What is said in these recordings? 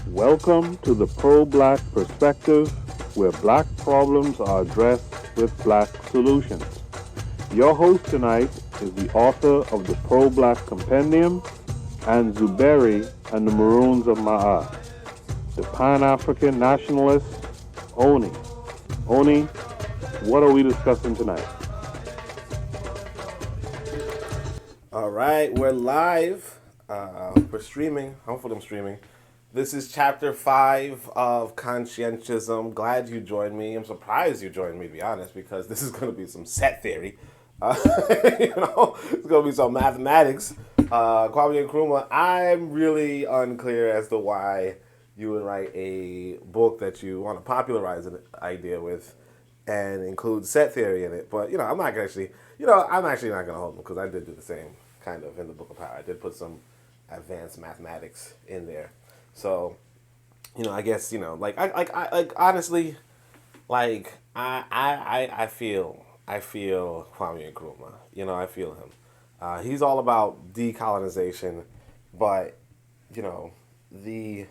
Welcome to the Pro-Black Perspective, where black problems are addressed with black solutions. Your host tonight is the author of the Pro-Black Compendium and Zuberi and the Maroons of Ma'at, the Pan-African nationalist, Oni. Oni, what are we discussing tonight? All right, we're live. We're streaming. Hopefully I'm streaming. This is chapter 5 of Consciencism. Glad you joined me. I'm surprised you joined me, to be honest, because this is going to be some set theory. It's going to be some mathematics. Kwame Nkrumah, I'm really unclear as to why you would write a book that you want to popularize an idea with and include set theory in it. But, I'm actually not going to hold them because I did do the same kind of in the Book of Power. I did put some advanced mathematics in there. So, I guess, honestly, I feel Kwame Nkrumah. I feel him. He's all about decolonization, but, he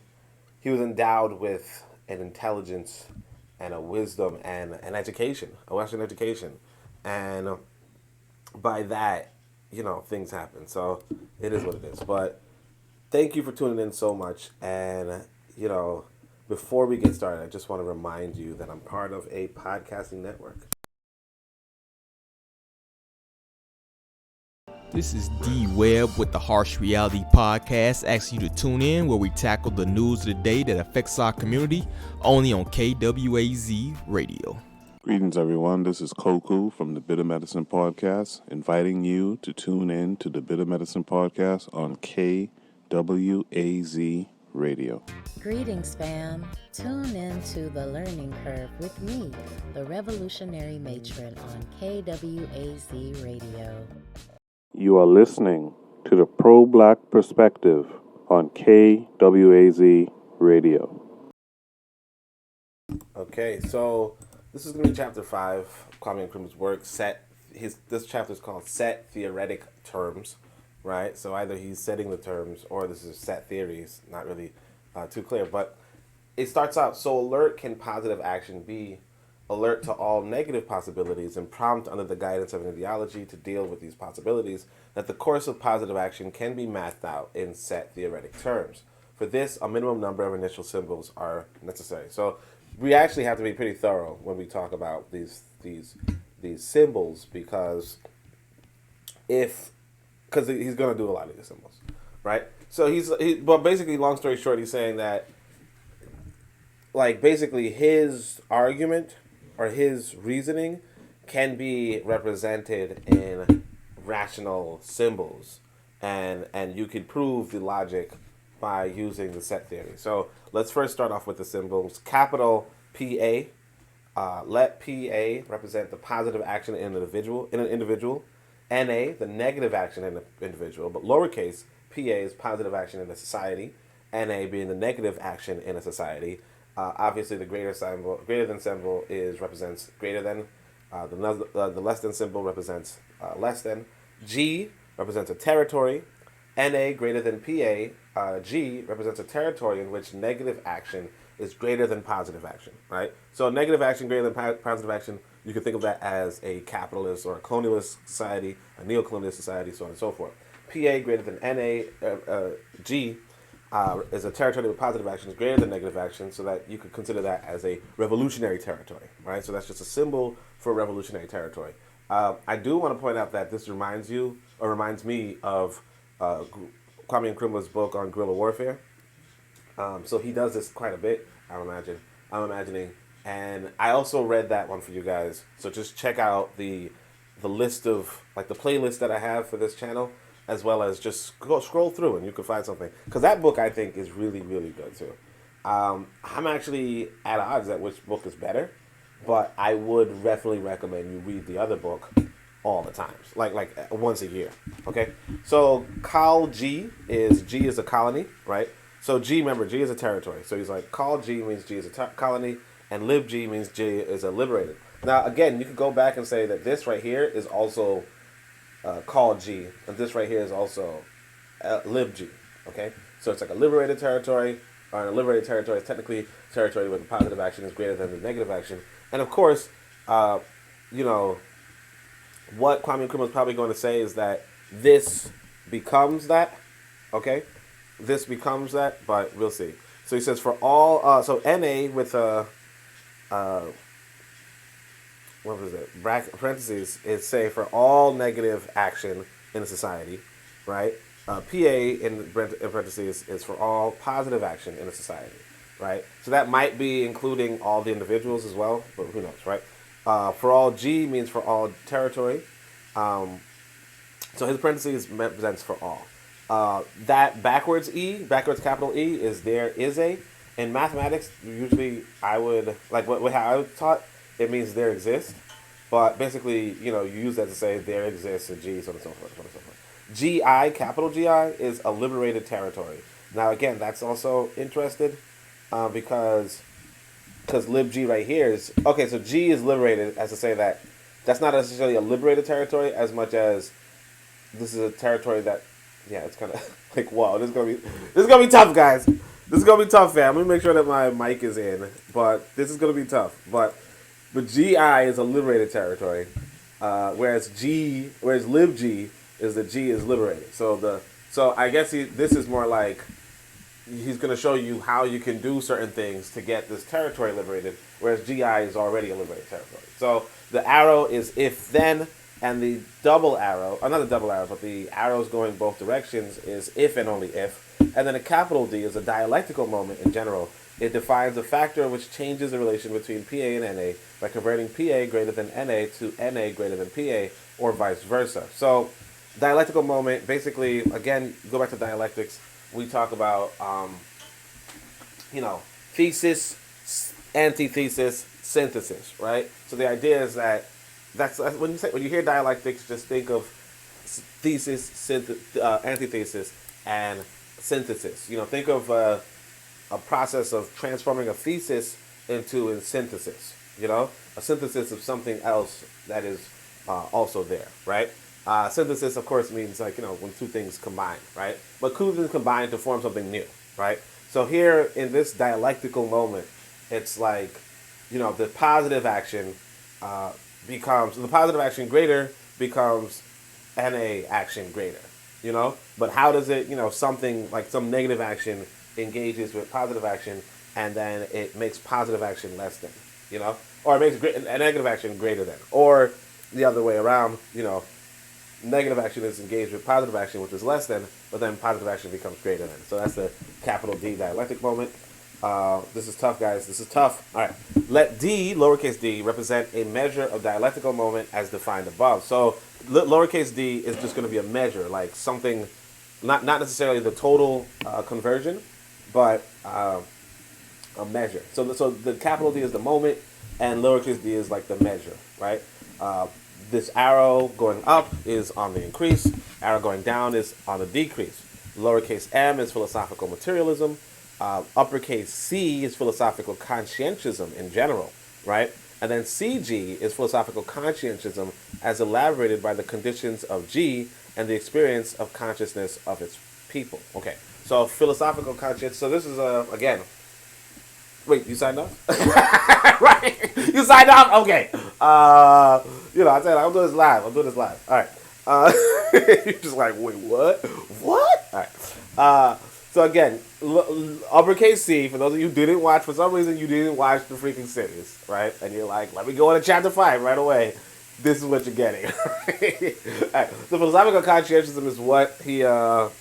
was endowed with an intelligence and a wisdom and an education, a Western education. And by that, things happen. So it is what it is. But thank you for tuning in so much. And, before we get started, I just want to remind you that I'm part of a podcasting network. This is D Webb with the Harsh Reality Podcast, asking you to tune in where we tackle the news of the day that affects our community, only on KWAZ Radio. Greetings, everyone. This is Koku from the Bitter Medicine Podcast, inviting you to tune in to the Bitter Medicine Podcast on KWAZ Radio. Greetings, fam. Tune in to The Learning Curve with me, the Revolutionary Matron on KWAZ Radio. You are listening to the Pro-Black Perspective on KWAZ Radio. Okay, so this is going to be chapter 5 of Kwame Nkrumah's work. This chapter is called Set Theoretic Terms, right? So either he's setting the terms or this is set theories. Not really too clear, but it starts out, so alert can positive action be alert to all negative possibilities and prompt under the guidance of an ideology to deal with these possibilities, that the course of positive action can be mathed out in set theoretic terms. For this, a minimum number of initial symbols are necessary. So we actually have to be pretty thorough when we talk about these symbols because he's going to do a lot of these symbols, right? So but basically, long story short, he's saying that basically his argument or his reasoning can be represented in rational symbols, and you could prove the logic by using the set theory. So let's first start off with the symbols. Capital PA, let PA represent the positive action in an individual. NA, the negative action in an individual, but lowercase PA is positive action in a society. NA being the negative action in a society. Obviously, the greater than symbol represents greater than. The less than symbol represents less than. G represents a territory. NA greater than PA. G represents a territory in which negative action is greater than positive action, right? So negative action greater than positive action, you can think of that as a capitalist or a colonialist society, a neo-colonialist society, so on and so forth. PA greater than NA. G is a territory with positive actions greater than negative action, so that you could consider that as a revolutionary territory, right? So that's just a symbol for revolutionary territory. I do want to point out that this reminds me of Kwame Nkrumah's book on guerrilla warfare. So he does this quite a bit, I'm imagining. And I also read that one for you guys. So just check out the list of, the playlist that I have for this channel, as well as just scroll through and you can find something. Because that book, I think, is really, really good, too. I'm actually at odds at which book is better, but I would definitely recommend you read the other book all the time, like once a year, okay? So G is a colony, right? So G is a territory. So he's like, Col G means G is a colony, and Lib G means G is a liberated. Now, again, you could go back and say that this right here is also called G, and this right here is also lib G. Okay, so it's like a liberated territory, or a liberated territory is technically territory where the positive action is greater than the negative action. And of course, you know, what Kwame Nkrumah is probably going to say is that this becomes that. Okay, this becomes that, but we'll see. So he says for all, so NA with what was it? Parentheses is say for all negative action in a society, right? PA in parentheses is for all positive action in a society, right? So that might be including all the individuals as well, but who knows, right? For all G means for all territory. So his parentheses represents for all. That backwards capital E is there is a. In mathematics, usually I would, like what how I was taught, it means there exists. But basically, you know, you use that to say there exists a G, so on and so forth, so on and so forth. GI, capital GI, is a liberated territory. Now, again, that's also interesting because lib G right here is, okay, so G is liberated as to say that that's not necessarily a liberated territory as much as this is a territory that, yeah, it's kind of like, whoa, this is gonna be tough, guys. This is gonna be tough, fam. Let me make sure that my mic is in, but this is gonna be tough. But GI is a liberated territory, whereas lib G is that G is liberated. So I guess this is more like he's gonna show you how you can do certain things to get this territory liberated, whereas GI is already a liberated territory. So the arrow is if then, and the double arrow, or not the double arrow, but the arrows going both directions is if and only if. And then a capital D is a dialectical moment in general. It defines a factor which changes the relation between PA and NA by converting PA greater than NA to NA greater than PA, or vice versa. So dialectical moment, basically, again, go back to dialectics, we talk about, thesis, antithesis, synthesis, right? So the idea is that that's when you hear dialectics, just think of thesis, antithesis, and synthesis. You know, think of a process of transforming a thesis into a synthesis. You know, a synthesis of something else that is also there, right? Synthesis, of course, means like, you know, when two things combine, right? But two things combine to form something new, right? So here in this dialectical moment, it's like, you know, the positive action greater becomes NA action greater, you know? But how does it, you know, something like some negative action engages with positive action and then it makes positive action less than, you know? Or it makes a negative action greater than. Or the other way around, you know, negative action is engaged with positive action, which is less than, but then positive action becomes greater than. So that's the capital D dialectic moment. This is tough, guys. This is tough. All right. Let D, lowercase d, represent a measure of dialectical moment as defined above. So lowercase d is just going to be a measure, like something, not necessarily the total conversion, but a measure. So the capital D is the moment, and lowercase d is like the measure, right? This arrow going up is on the increase. Arrow going down is on the decrease. Lowercase m is philosophical materialism. Uppercase C is philosophical conscientism in general, right? And then CG is philosophical conscientism as elaborated by the conditions of G and the experience of consciousness of its people. Okay, so philosophical conscience. So this is, again, wait, you signed off? Right, you signed off? Okay. You know, I said, I'm doing this live. All right. You're just like, wait, what? What? All right. So again, uppercase C, for those of you who didn't watch, for some reason you didn't watch the freaking series, right? And you're like, let me go into chapter 5 right away. This is what you're getting. All right. So philosophical conscientism is what he was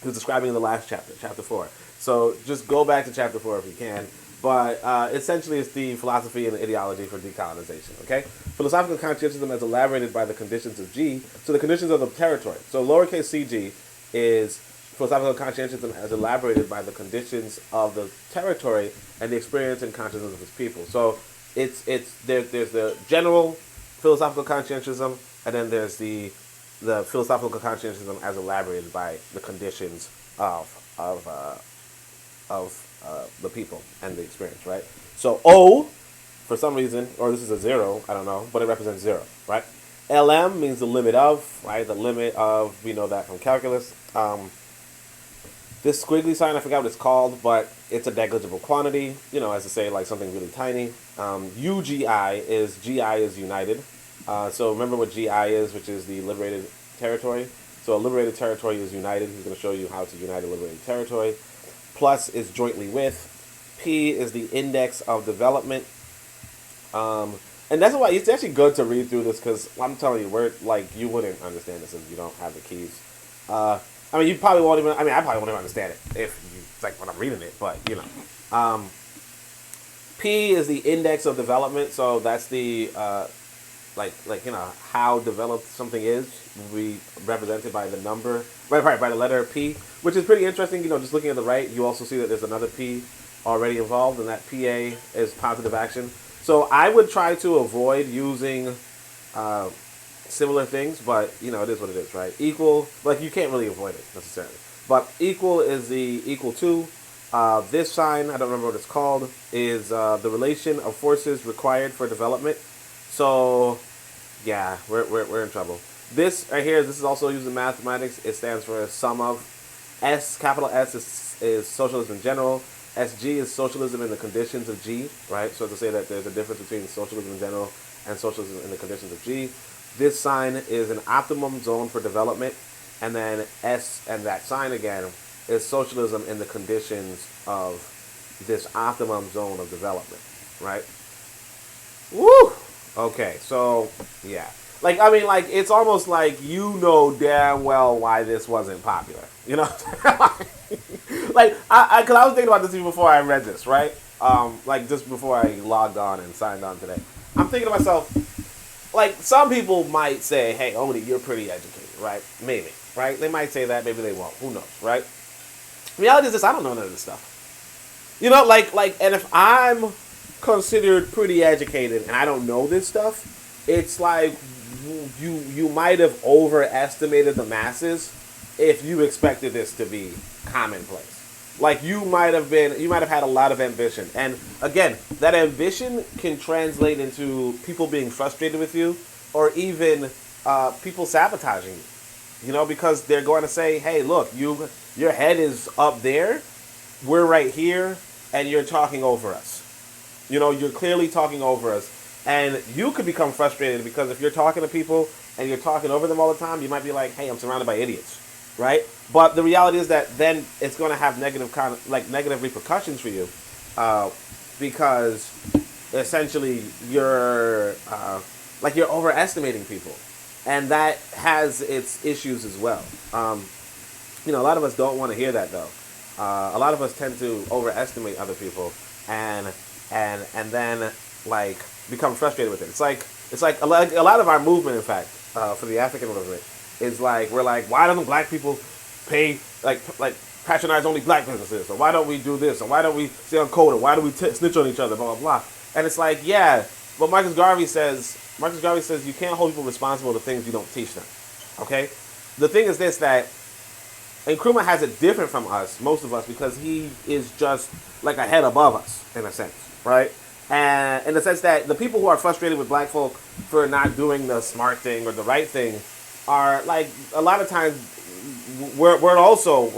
describing in the last chapter, chapter 4. So just go back to chapter 4 if you can. But essentially it's the philosophy and the ideology for decolonization, okay? Philosophical conscientism as elaborated by the conditions of G, so the conditions of the territory. So lowercase cg is philosophical conscientism as elaborated by the conditions of the territory and the experience and consciousness of its people. So there's the general philosophical conscientism, and then there's the philosophical conscientism as elaborated by the conditions of the people and the experience, right? So O for some reason, or this is a 0, I don't know, but it represents 0, right? LM means the limit of, right? The limit of, we know that from calculus. This squiggly sign, I forgot what it's called, but it's a negligible quantity, as to say, like something really tiny. UGI is, GI is united. So remember what GI is, which is the liberated territory. So a liberated territory is united. He's going to show you how to unite a liberated territory. Plus is jointly with. P is the index of development. And that's why it's actually good to read through this, because I'm telling you, you wouldn't understand this if you don't have the keys. You probably won't even. I probably won't even understand it if when I'm reading it. But P is the index of development. So that's the how developed something is. We represented by the number, right, by the letter P, which is pretty interesting. Just looking at the right, you also see that there's another P already involved, and that PA is positive action. So I would try to avoid using similar things, but it is what it is, right? Equal, you can't really avoid it necessarily. But equal is the equal to. This sign, I don't remember what it's called, is the relation of forces required for development. So, yeah, we're in trouble. This right here, this is also used in mathematics. It stands for sum of. S, capital S is socialism in general. SG is socialism in the conditions of G, right? So to say that there's a difference between socialism in general and socialism in the conditions of G. This sign is an optimum zone for development. And then S and that sign again is socialism in the conditions of this optimum zone of development, right? Woo! Okay, so, yeah. It's almost like damn well why this wasn't popular. Because I was thinking about this even before I read this, right? Just before I logged on and signed on today. I'm thinking to myself, some people might say, hey, Oni, you're pretty educated, right? Maybe, right? They might say that, maybe they won't. Who knows, right? Reality is this, I don't know none of this stuff. And if I'm considered pretty educated and I don't know this stuff, it's like you might have overestimated the masses if you expected this to be commonplace. You might have had a lot of ambition. And again, that ambition can translate into people being frustrated with you, or even people sabotaging you. Because they're going to say, hey, look, your head is up there, we're right here, and you're talking over us. You're clearly talking over us. And you could become frustrated because if you're talking to people and you're talking over them all the time, you might be like, hey, I'm surrounded by idiots, right? But the reality is that then it's going to have negative repercussions for you, because essentially you're overestimating people, and that has its issues as well. A lot of us don't want to hear that though. A lot of us tend to overestimate other people, and then become frustrated with it. It's like a lot of our movement, in fact, for the African movement, is we're why don't black people pay patronize only black businesses, or why don't we do this, or why don't we stay on code, or why do we snitch on each other, blah blah blah. And it's yeah, but Marcus Garvey says you can't hold people responsible to things you don't teach them. Okay, the thing is this, that Nkrumah has it different from us, most of us, because he is just a head above us in a sense, right? And in the sense that the people who are frustrated with black folk for not doing the smart thing or the right thing are a lot of times we're also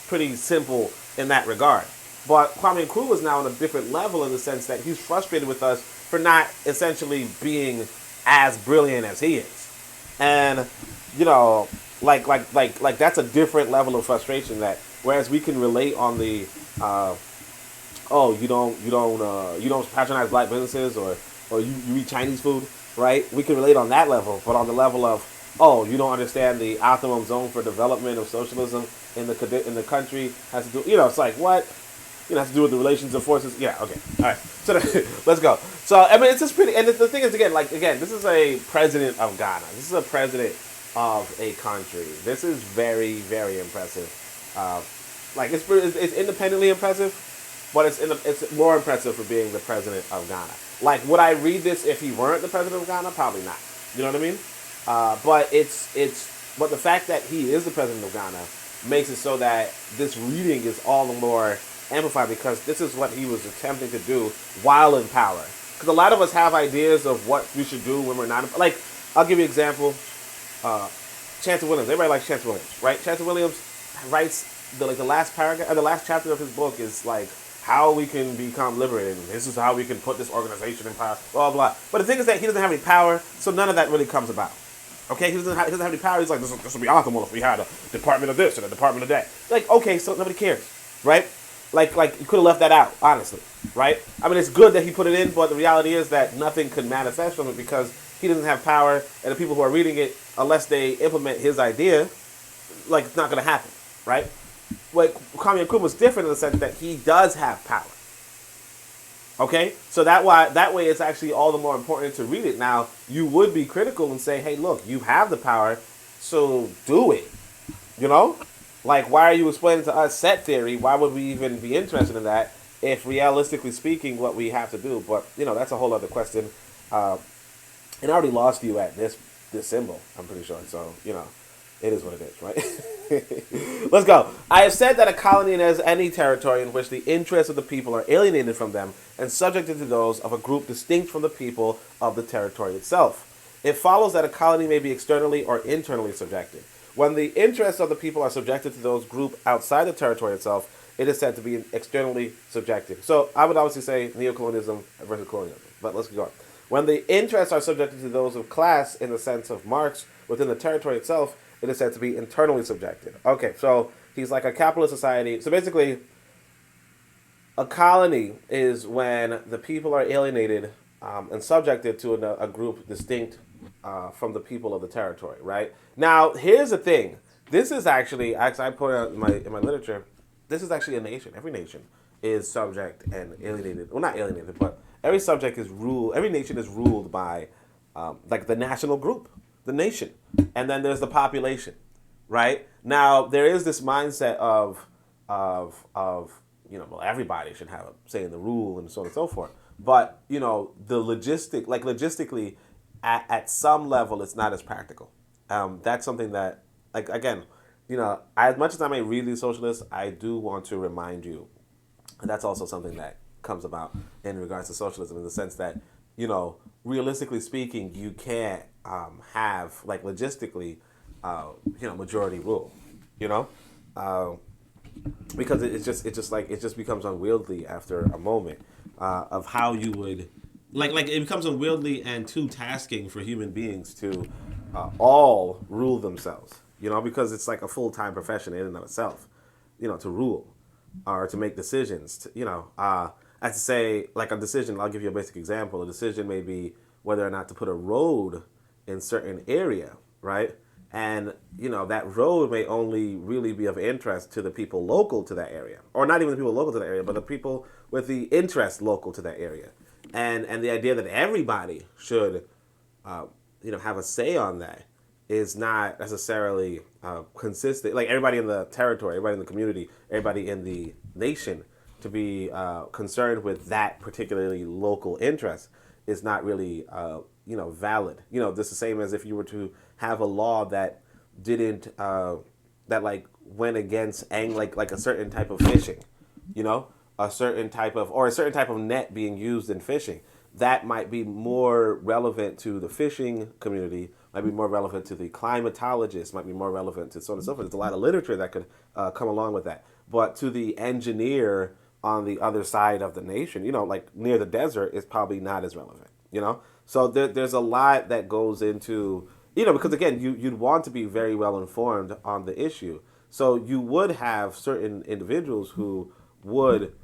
pretty simple in that regard. But Kwame Nkrumah is now on a different level in the sense that he's frustrated with us for not essentially being as brilliant as he is. And that's a different level of frustration, that whereas we can relate on the you don't patronize black businesses, or you eat Chinese food, right? We can relate on that level, but on the level of you don't understand the optimum zone for development of socialism in the country has to do, it's what? Has to do with the relations of forces. Yeah, okay, all right. So let's go. So it's just pretty. And the thing is, again, this is a president of Ghana. This is a president of a country. This is very, very impressive. It's independently impressive, but it's more impressive for being the president of Ghana. Would I read this if he weren't the president of Ghana? Probably not. You know what I mean? But the fact that he is the president of Ghana makes it so that this reading is all the more amplified, because this is what he was attempting to do while in power. Because a lot of us have ideas of what we should do when we're not, like, I'll give you an example. Chancellor Williams. Everybody likes Chancellor Williams, right? Chancellor Williams writes the last paragraph, or the last chapter of his book is like how we can become liberated. And this is how we can put this organization in power, blah, blah. But the thing is that he doesn't have any power, so none of that really comes about. Okay, he doesn't have any power. He's like, this would be awesome if we had a department of this and a department of that. Like, okay, so nobody cares, right? Like you could have left that out, honestly, right? I mean, it's good that he put it in, but the reality is that nothing could manifest from it because he doesn't have power, and the people who are reading it, unless they implement his idea, like, it's not going to happen, right? What Kwame Nkrumah is different in the sense that he does have power. Okay, so that way it's actually all the more important to read it. Now, you would be critical and say, hey, look, you have the power, so do it. You know? Like, why are you explaining to us set theory? Why would we even be interested in that if realistically speaking what we have to do? But, that's a whole other question. And I already lost you at this symbol, I'm pretty sure. So, it is what it is, right? Let's go. I have said that a colony is any territory in which the interests of the people are alienated from them and subjected to those of a group distinct from the people of the territory itself. It follows that a colony may be externally or internally subjected. When the interests of the people are subjected to those group outside the territory itself, it is said to be externally subjected. So I would obviously say neocolonialism versus colonialism, but let's go on. When the interests are subjected to those of class in the sense of Marx within the territory itself, it is said to be internally subjected. Okay, so he's like a capitalist society. So basically, a colony is when the people are alienated and subjected to a group distinct from the people of the territory, right? Now, here's the thing. This is actually I put out in my literature, this is actually a nation. Every nation is subject and alienated. Well, not alienated, but every nation is ruled by like the national group, the nation. And then there's the population, right? Now, there is this mindset of well, everybody should have a say in the rule and so on and so forth. But, logistically, at some level, it's not as practical. That's something that, like, again, as much as I may read these socialists, I do want to remind you, and that's also something that comes about in regards to socialism in the sense that, realistically speaking, you can't have, like, logistically, majority rule, because it just becomes unwieldy after a moment of how you would, like it becomes unwieldy and too tasking for human beings to all rule themselves, because it's like a full-time profession in and of itself, to rule or to make decisions, I have to say, like a decision, I'll give you a basic example. A decision may be whether or not to put a road in certain area, right? And, that road may only really be of interest to the people local to that area. Or not even the people local to that area, but the people with the interest local to that area. And the idea that everybody should, have a say on that is not necessarily consistent. Like everybody in the territory, everybody in the community, everybody in the nation to be concerned with that particularly local interest is not really, valid. This is the same as if you were to have a law that didn't, that like went against like a certain type of fishing, a certain type of net being used in fishing. That might be more relevant to the fishing community, might be more relevant to the climatologists, might be more relevant to so on and so forth. There's a lot of literature that could come along with that. But to the engineer on the other side of the nation, like near the desert, is probably not as relevant, So there's a lot that goes into, because again, you'd want to be very well informed on the issue. So you would have certain individuals who would,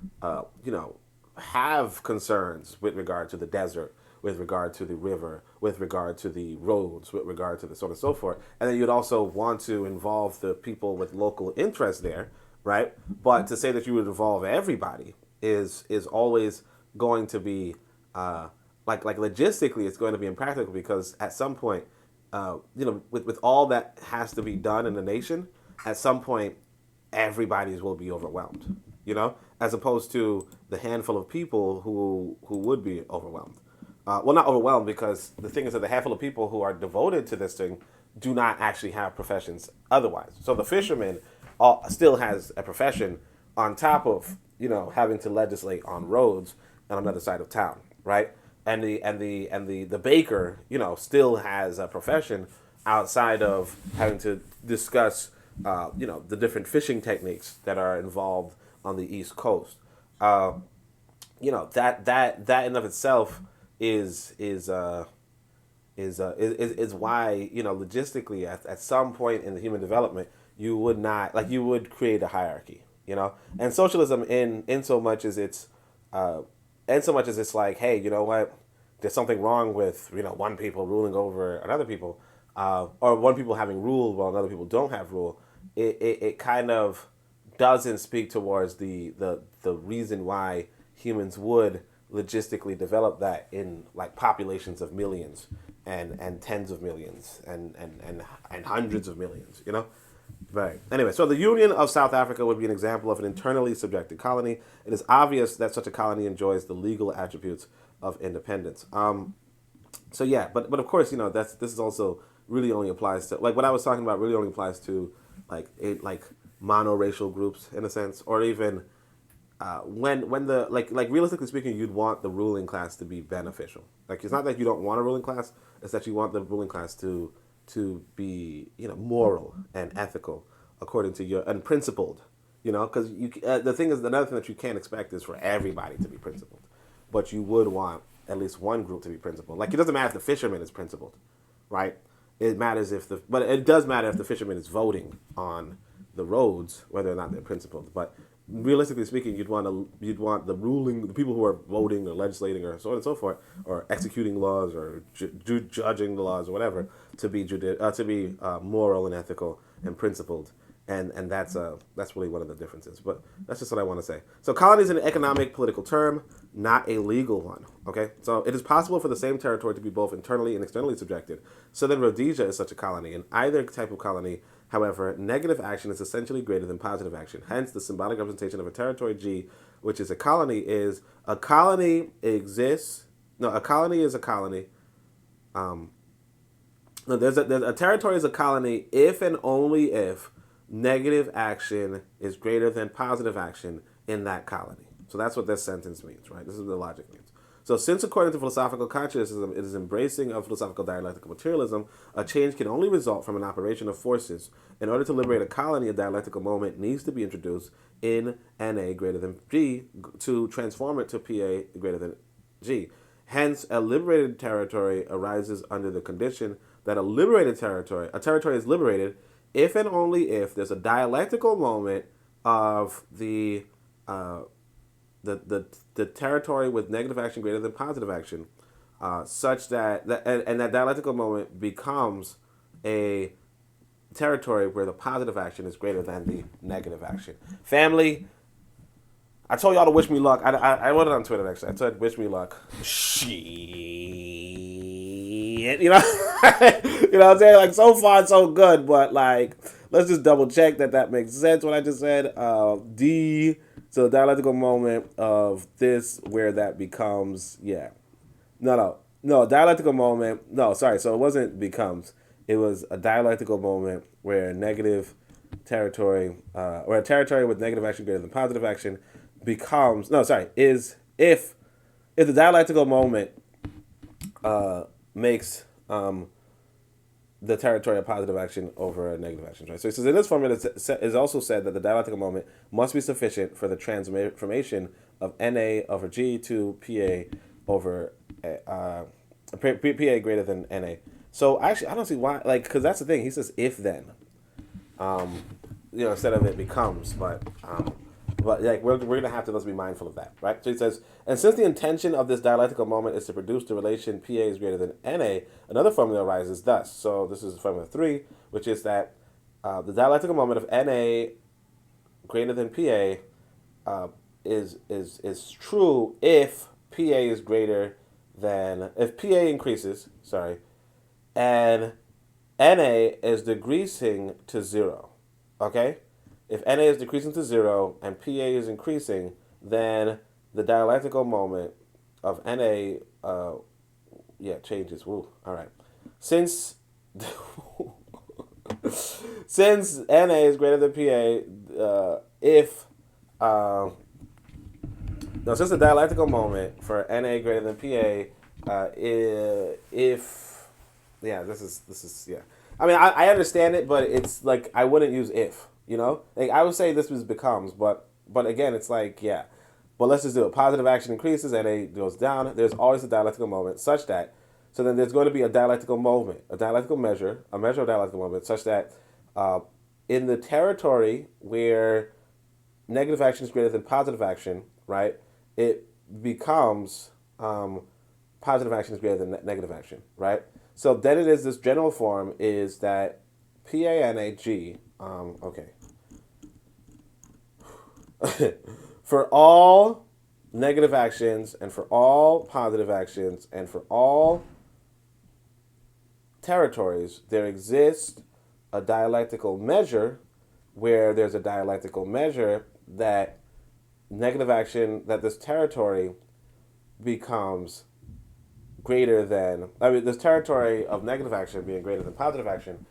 have concerns with regard to the desert, with regard to the river, with regard to the roads, with regard to the so on and so forth. And then you'd also want to involve the people with local interest there, right? But to say that you would involve everybody is always going to be, like logistically, it's going to be impractical because at some point, with all that has to be done in the nation, at some point, everybody's will be overwhelmed, as opposed to the handful of people who would be overwhelmed. Well, not overwhelmed, because the thing is that the handful of people who are devoted to this thing do not actually have professions otherwise. So the fisherman still has a profession on top of, having to legislate on roads on another side of town, right? the baker, still has a profession outside of having to discuss, the different fishing techniques that are involved on the East Coast. That in of itself is why, logistically at some point in the human development you would not, like, you would create a hierarchy, and socialism in so much as it's like, hey, you know what, there's something wrong with, one people ruling over another people, or one people having rule while other people don't have rule. It kind of doesn't speak towards the reason why humans would logistically develop that in, like, populations of millions and tens of millions and hundreds of millions, Right. Anyway, so the Union of South Africa would be an example of an internally subjected colony. It is obvious that such a colony enjoys the legal attributes of independence. So yeah, but of course, this is also really only applies to, like, what I was talking about really only applies to like monoracial groups in a sense, or even when the like realistically speaking, you'd want the ruling class to be beneficial. Like, it's not that you don't want a ruling class; it's that you want the ruling class to be, moral and ethical according to your unprincipled, because the thing is, another thing that you can't expect is for everybody to be principled, but you would want at least one group to be principled. Like, it doesn't matter if the fisherman is principled, right? It matters but it does matter if the fisherman is voting on the roads, whether or not they're principled. But realistically speaking, you'd want the people who are voting or legislating or so on and so forth, or executing laws or judging the laws or whatever, to be moral and ethical and principled, and that's really one of the differences. But that's just what I want to say. So colony is an economic political term, not a legal one. Okay, so it is possible for the same territory to be both internally and externally subjected. Southern Rhodesia is such a colony. In either type of colony, however, negative action is essentially greater than positive action. Hence, the symbolic representation of a territory G, which is a colony, is a colony exists. No, a colony is a colony. No, there's a territory is a colony if and only if negative action is greater than positive action in that colony. So that's what this sentence means, right? This is what the logic means. So since according to philosophical consciencism, it is embracing of philosophical dialectical materialism, a change can only result from an operation of forces. In order to liberate a colony, a dialectical moment needs to be introduced in NA greater than G to transform it to PA greater than G. Hence, a liberated territory arises under the condition that a territory is liberated if and only if there's a dialectical moment of the territory with negative action greater than positive action, such that that dialectical moment becomes a territory where the positive action is greater than the negative action. Family, I told y'all to wish me luck. I wrote it on Twitter, actually. I said, wish me luck. Shit. You know what I'm saying? Like, so far, so good. But, like, let's just double check that makes sense, what I just said. So, dialectical moment of this, where that becomes, yeah. No, dialectical moment. No, sorry. So, it wasn't becomes. It was a dialectical moment where negative territory, or a territory with negative action greater than positive action becomes, is if the dialectical moment makes the territory of positive action over a negative action, right? So it says in this formula, it is also said that the dialectical moment must be sufficient for the transformation of NA over G to PA over PA greater than NA. So actually, I don't see why, like, because that's the thing. He says if then, instead of it becomes, but like we're gonna have to, let's be mindful of that, right? So he says, and since the intention of this dialectical moment is to produce the relation PA is greater than NA, another formula arises thus. So this is formula 3, which is that the dialectical moment of NA greater than PA is true if PA is greater than, if PA increases, and NA is decreasing to 0, okay? If NA is decreasing to 0 and PA is increasing, then the dialectical moment of NA, changes. Woo, all right. Since NA is greater than PA, since the dialectical moment for NA greater than PA If this is I mean, I understand it, but it's like I wouldn't use if, like I would say this was becomes, but again, it's like but let's just do it. Positive action increases and A goes down. There's always a dialectical moment such that, so then there's going to be a dialectical moment, a dialectical measure, a measure of dialectical moment such that in the territory where negative action is greater than positive action, right, it becomes positive action is greater than negative action, right? So then it is this general form is that PANAG, okay. For all negative actions and for all positive actions and for all territories, there exists a dialectical measure where there's a dialectical measure that negative action, that this territory becomes greater than, this territory of negative action being greater than positive action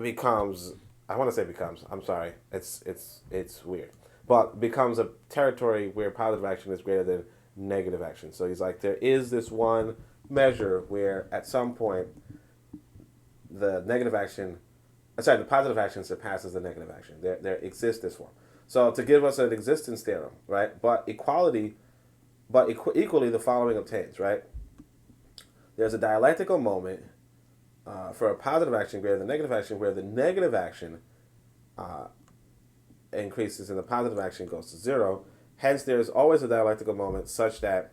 becomes, I'm sorry, it's weird, but becomes a territory where positive action is greater than negative action. So he's like, there is this one measure where at some point the positive action surpasses the negative action. There exists this form. So to give us an existence theorem, right? But equally the following obtains, right? There's a dialectical moment for a positive action greater than negative action where the negative action increases and the positive action goes to zero. Hence, there's always a dialectical moment such that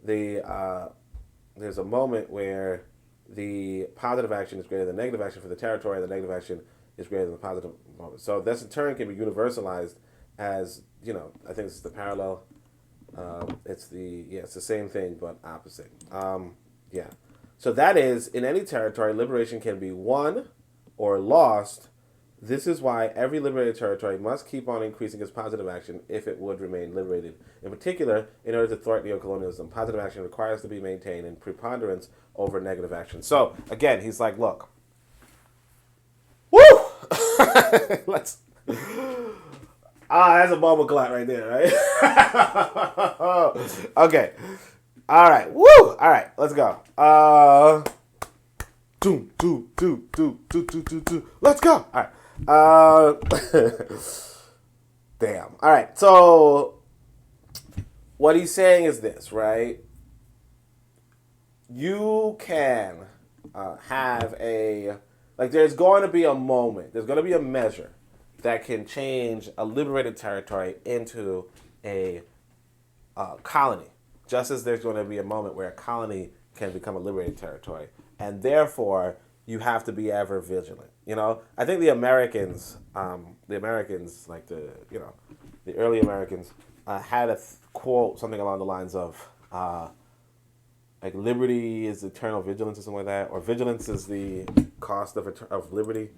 there's a moment where the positive action is greater than negative action for the territory, and the negative action is greater than the positive moment. So this in turn can be universalized as, I think this is the parallel. It's the same thing but opposite. So that is, in any territory, liberation can be won or lost. This is why every liberated territory must keep on increasing its positive action if it would remain liberated. In particular, in order to thwart neocolonialism, positive action requires to be maintained in preponderance over negative action. So, again, he's like, look. Woo! Let's... that's a bubble clap right there, right? Okay. All right. Woo! All right, let's go. Let's go. All right. Damn. All right. So what he's saying is this, right? You can have there's going to be a moment, there's going to be a measure that can change a liberated territory into a colony, just as there's going to be a moment where a colony can become a liberated territory. And therefore, you have to be ever vigilant. I think the Americans, like the early Americans, had a quote, something along the lines of, like, liberty is eternal vigilance or something like that, or vigilance is the cost of liberty.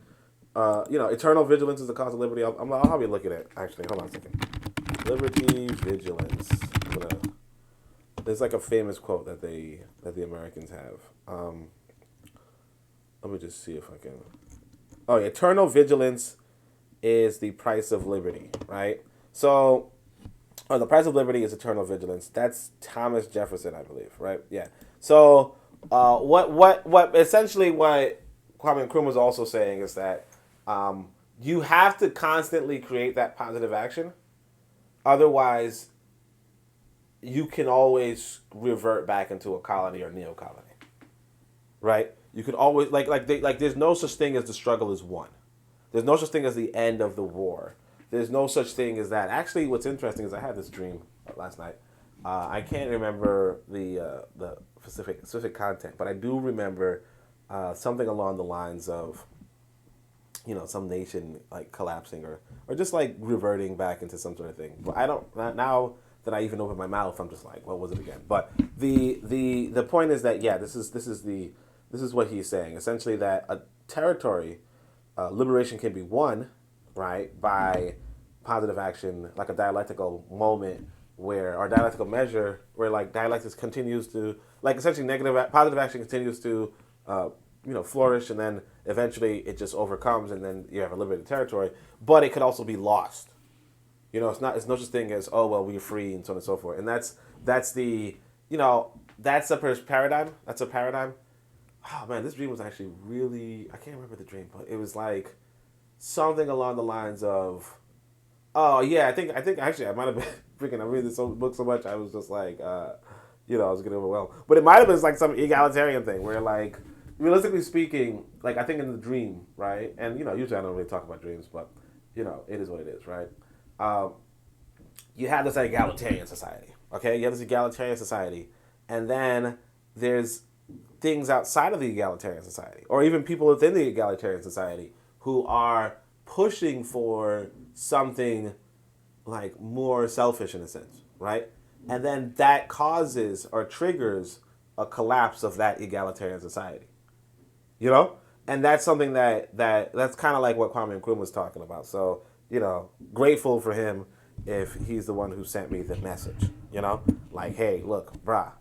Eternal vigilance is the cost of liberty. I'll probably look at it, actually. Hold on a second. Liberty, vigilance. There's like a famous quote that the Americans have. Let me just see if I can. Oh, yeah. Eternal vigilance is the price of liberty, right? So, the price of liberty is eternal vigilance. That's Thomas Jefferson, I believe, right? Yeah. So, what essentially what Kwame Nkrumah was also saying is that you have to constantly create that positive action. Otherwise, you can always revert back into a colony or neo-colony, right? You could always there's no such thing as the struggle is won. There's no such thing as the end of the war. There's no such thing as that. Actually, what's interesting is I had this dream last night. I can't remember the specific content, but I do remember something along the lines of, some nation like collapsing or just like reverting back into some sort of thing. But I don't now that I even open my mouth, I'm just like, what was it again? But the point is that this is what he's saying, essentially, that a territory liberation can be won, right, by positive action, like a dialectical moment or dialectical measure where like dialectics continues to, like, essentially positive action continues to flourish, and then eventually it just overcomes, and then you have a liberated territory. But it could also be lost. It's no such thing as, oh well, we're free, and so on and so forth. And that's the that's a paradigm. That's a paradigm. Oh man, this dream was actually really, I can't remember the dream, but it was like something along the lines of, oh yeah, I think actually I might have been freaking. I read this book so much, I was just like, I was getting overwhelmed. But it might have been like some egalitarian thing where like, realistically speaking, like I think in the dream, right? And usually I don't really talk about dreams, but it is what it is, right? You have this egalitarian society, okay? You have this egalitarian society, and then there's things outside of the egalitarian society, or even people within the egalitarian society who are pushing for something like more selfish in a sense, right? And then that causes or triggers a collapse of that egalitarian society, and that's something that's kind of like what Kwame Nkrumah was talking about. So grateful for him if he's the one who sent me the message, like, hey, look, brah,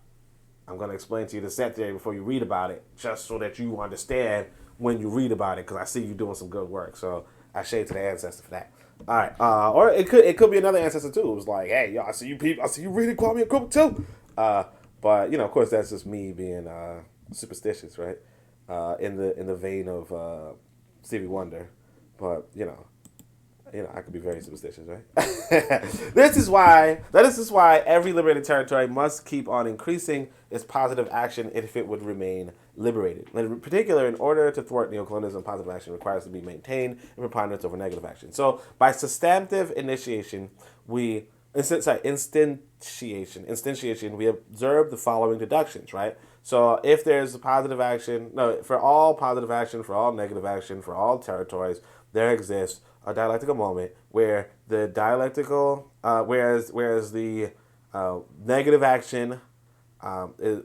I'm going to explain to you the set theory before you read about it, just so that you understand when you read about it, because I see you doing some good work. So I shade to the ancestor for that. All right. Or it could be another ancestor too. It was like, hey, yo, I see you people, I see you reading Kwame Nkrumah too. But of course, that's just me being superstitious, right? In the vein of Stevie Wonder, but I could be very superstitious, right? That is why every liberated territory must keep on increasing its positive action if it would remain liberated. In particular, in order to thwart neocolonialism, positive action requires to be maintained in preponderance over negative action. So, by substantive instantiation, we observe the following deductions, right? So, if there's a positive action, for all positive action, for all negative action, for all territories, there exists a dialectical moment where the dialectical, whereas the negative action,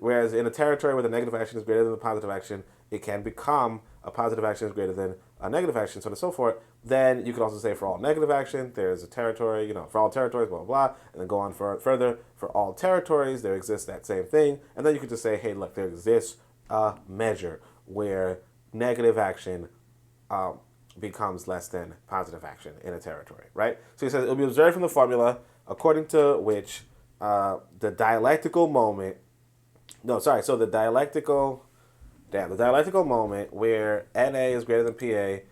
whereas in a territory where the negative action is greater than the positive action, it can become a positive action is greater than a negative action, so on and so forth. Then you could also say for all negative action, there's a territory, for all territories, blah, blah, blah, and then go on further. For all territories, there exists that same thing. And then you could just say, hey, look, there exists a measure where negative action becomes less than positive action in a territory, right? So he says it will be observed from the formula according to which the dialectical moment, so the dialectical moment where NA is greater than PA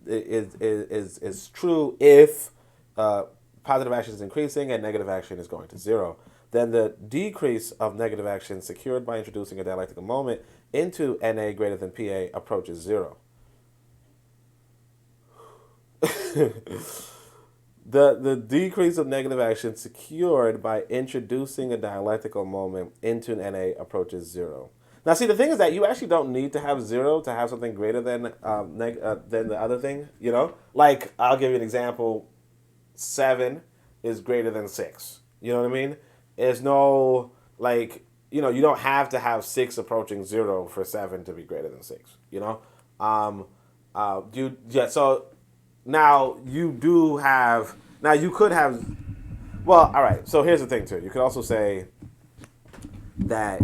is true if positive action is increasing and negative action is going to zero. Then the decrease of negative action secured by introducing a dialectical moment into NA greater than PA approaches zero. The decrease of negative action secured by introducing a dialectical moment into an NA approaches zero. Now, see, the thing is that you actually don't need to have zero to have something greater than the other thing. Like I'll give you an example. 7 is greater than 6. You know what I mean? There's no you don't have to have 6 approaching 0 for 7 to be greater than 6. So. Now, you could have, well, all right, so here's the thing, too. You could also say that,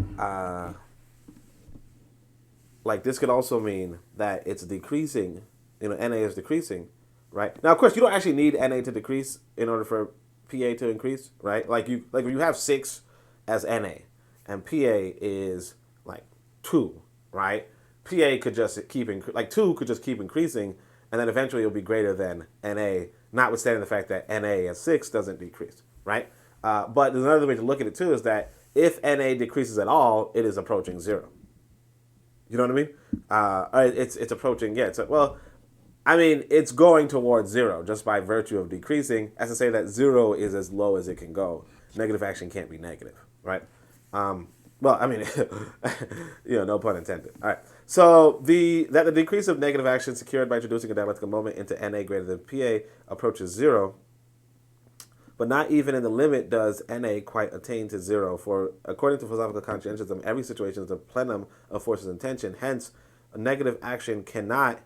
this could also mean that it's decreasing, NA is decreasing, right? Now, of course, you don't actually need NA to decrease in order for PA to increase, right? Like when you have 6 as NA, and PA is, 2, right? PA could just keep, 2 could just keep increasing, and then eventually it'll be greater than NA, notwithstanding the fact that NA at 6 doesn't decrease, right? But there's another way to look at it, too, is that if NA decreases at all, it is approaching 0. You know what I mean? It's approaching, it's going towards 0 just by virtue of decreasing, as to say that 0 is as low as it can go. Negative action can't be negative, right? No pun intended. All right. So the decrease of negative action secured by introducing a dialectical moment into NA greater than PA approaches 0, but not even in the limit does NA quite attain to 0. For according to philosophical conscientism, every situation is a plenum of forces and tension. Hence, a negative action cannot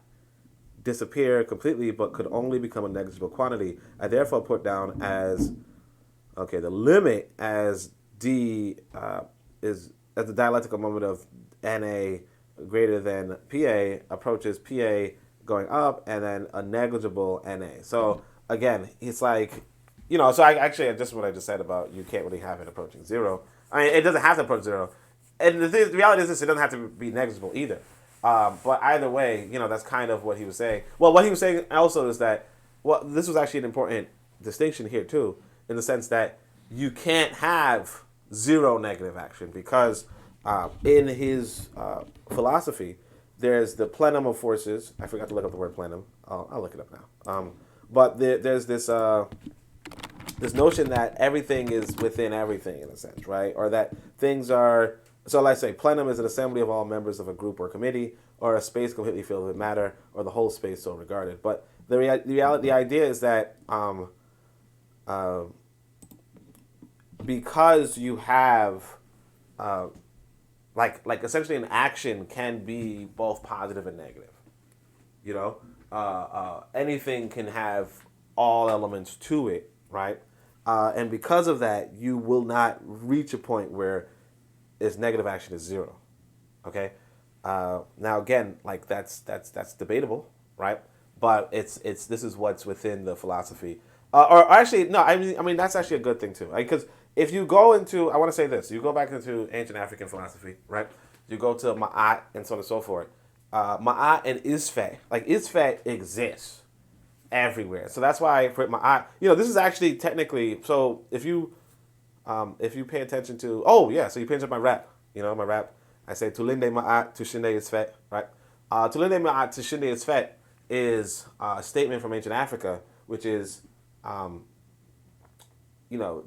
disappear completely, but could only become a negligible quantity. I therefore put down as the limit as D is at the dialectical moment of NA greater than PA approaches PA going up, and then a negligible NA. So again, it's so I just what I just said about you can't really have it approaching 0. I mean, it doesn't have to approach 0. and the reality is this: it doesn't have to be negligible either. But either way, that's kind of what he was saying. Well, what he was saying also is that, well, this was actually an important distinction here too, in the sense that you can't have zero negative action because in his philosophy, there's the plenum of forces. I forgot to look up the word plenum. I'll look it up now. But there's this notion that everything is within everything in a sense, right? Or that things are. So let's say plenum is an assembly of all members of a group or committee, or a space completely filled with matter, or the whole space so regarded. But the idea is that because you have like essentially an action can be both positive and negative. Anything can have all elements to it, right? And because of that, you will not reach a point where its negative action is zero. Okay. Now again, like that's debatable, right? But this is what's within the philosophy. Or actually, no. I mean that's actually a good thing too, right? Because if you go into, I want to say this, you go back into ancient African philosophy, right? You go to Ma'at and so on and so forth. Ma'at and Isfet, like Isfet exists everywhere. So that's why for Ma'at, this is actually technically. So if you pay attention to, so you pay attention to my rap. My rap. I say Tulinde Ma'at Tushinde Isfet, right? Tulinde Ma'at Tushinde Isfet is a statement from ancient Africa, which is,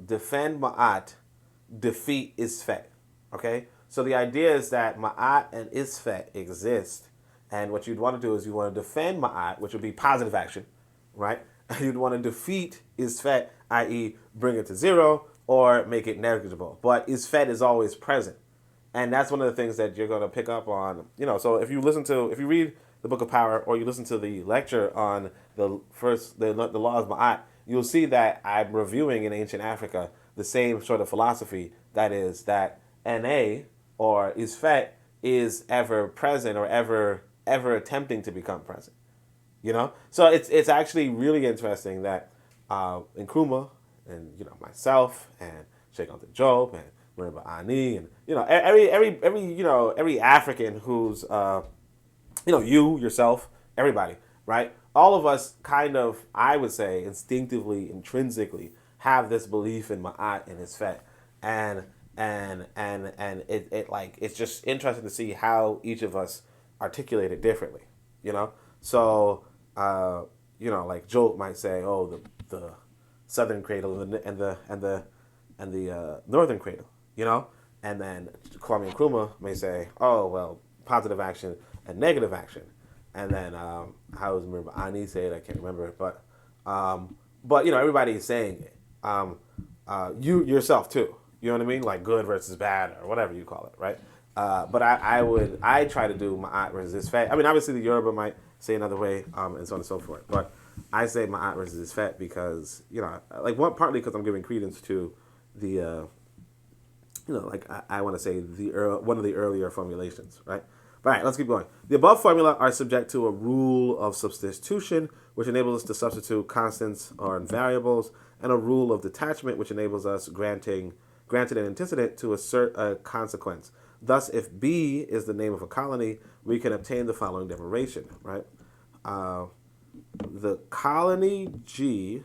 defend Ma'at, defeat Isfet. Okay? So the idea is that Ma'at and Isfet exist, and what you'd want to do is you want to defend Ma'at, which would be positive action, right? And you'd want to defeat Isfet, i.e. bring it to zero or make it negligible. But Isfet is always present. And that's one of the things that you're going to pick up on. So if you read the Book of Power or you listen to the lecture on the law of Ma'at, you'll see that I'm reviewing in ancient Africa the same sort of philosophy, that is that Na or Isfet is ever present or ever attempting to become present. So it's actually really interesting that Nkrumah and myself and Sheikh Anta Job and Mariba Ani and every African who's you yourself, everybody, right? All of us kind of, I would say, instinctively, intrinsically have this belief in Ma'at and Isfet, and it's just interesting to see how each of us articulate it differently. So like Job might say, oh, the southern cradle and the northern cradle, and then Kwame Nkrumah may say, oh, well, positive action and negative action, and then how does Ani say it? I can't remember, but everybody is saying it. You yourself too, you know what I mean? Like good versus bad or whatever you call it, right? But I try to do Ma'at versus Isfet. I mean, obviously the Yoruba might say another way, and so on and so forth, but I say Ma'at versus Isfet because partly because I'm giving credence to the I want to say one of the earlier formulations, right? All right, let's keep going. The above formula are subject to a rule of substitution, which enables us to substitute constants or variables, and a rule of detachment, which enables us, granted an antecedent, to assert a consequence. Thus, if B is the name of a colony, we can obtain the following declaration, right? The colony G,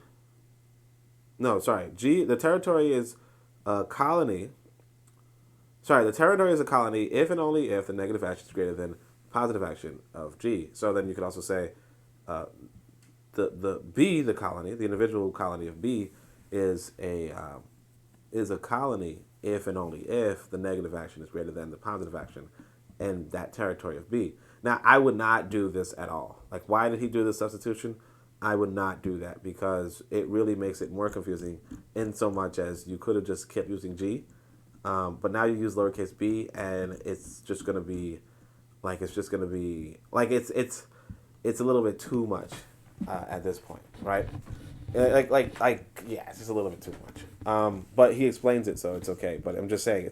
the territory is a colony. The territory is a colony if and only if the negative action is greater than positive action of G. So then you could also say the B, the colony, the individual colony of B is a colony if and only if the negative action is greater than the positive action in that territory of B. Now, I would not do this at all. Like, why did he do this substitution? I would not do that because it really makes it more confusing in so much as you could have just kept using G. But now you use lowercase b, and it's just gonna be it's a little bit too much at this point, right? It's just a little bit too much. But he explains it, so it's okay. But I'm just saying,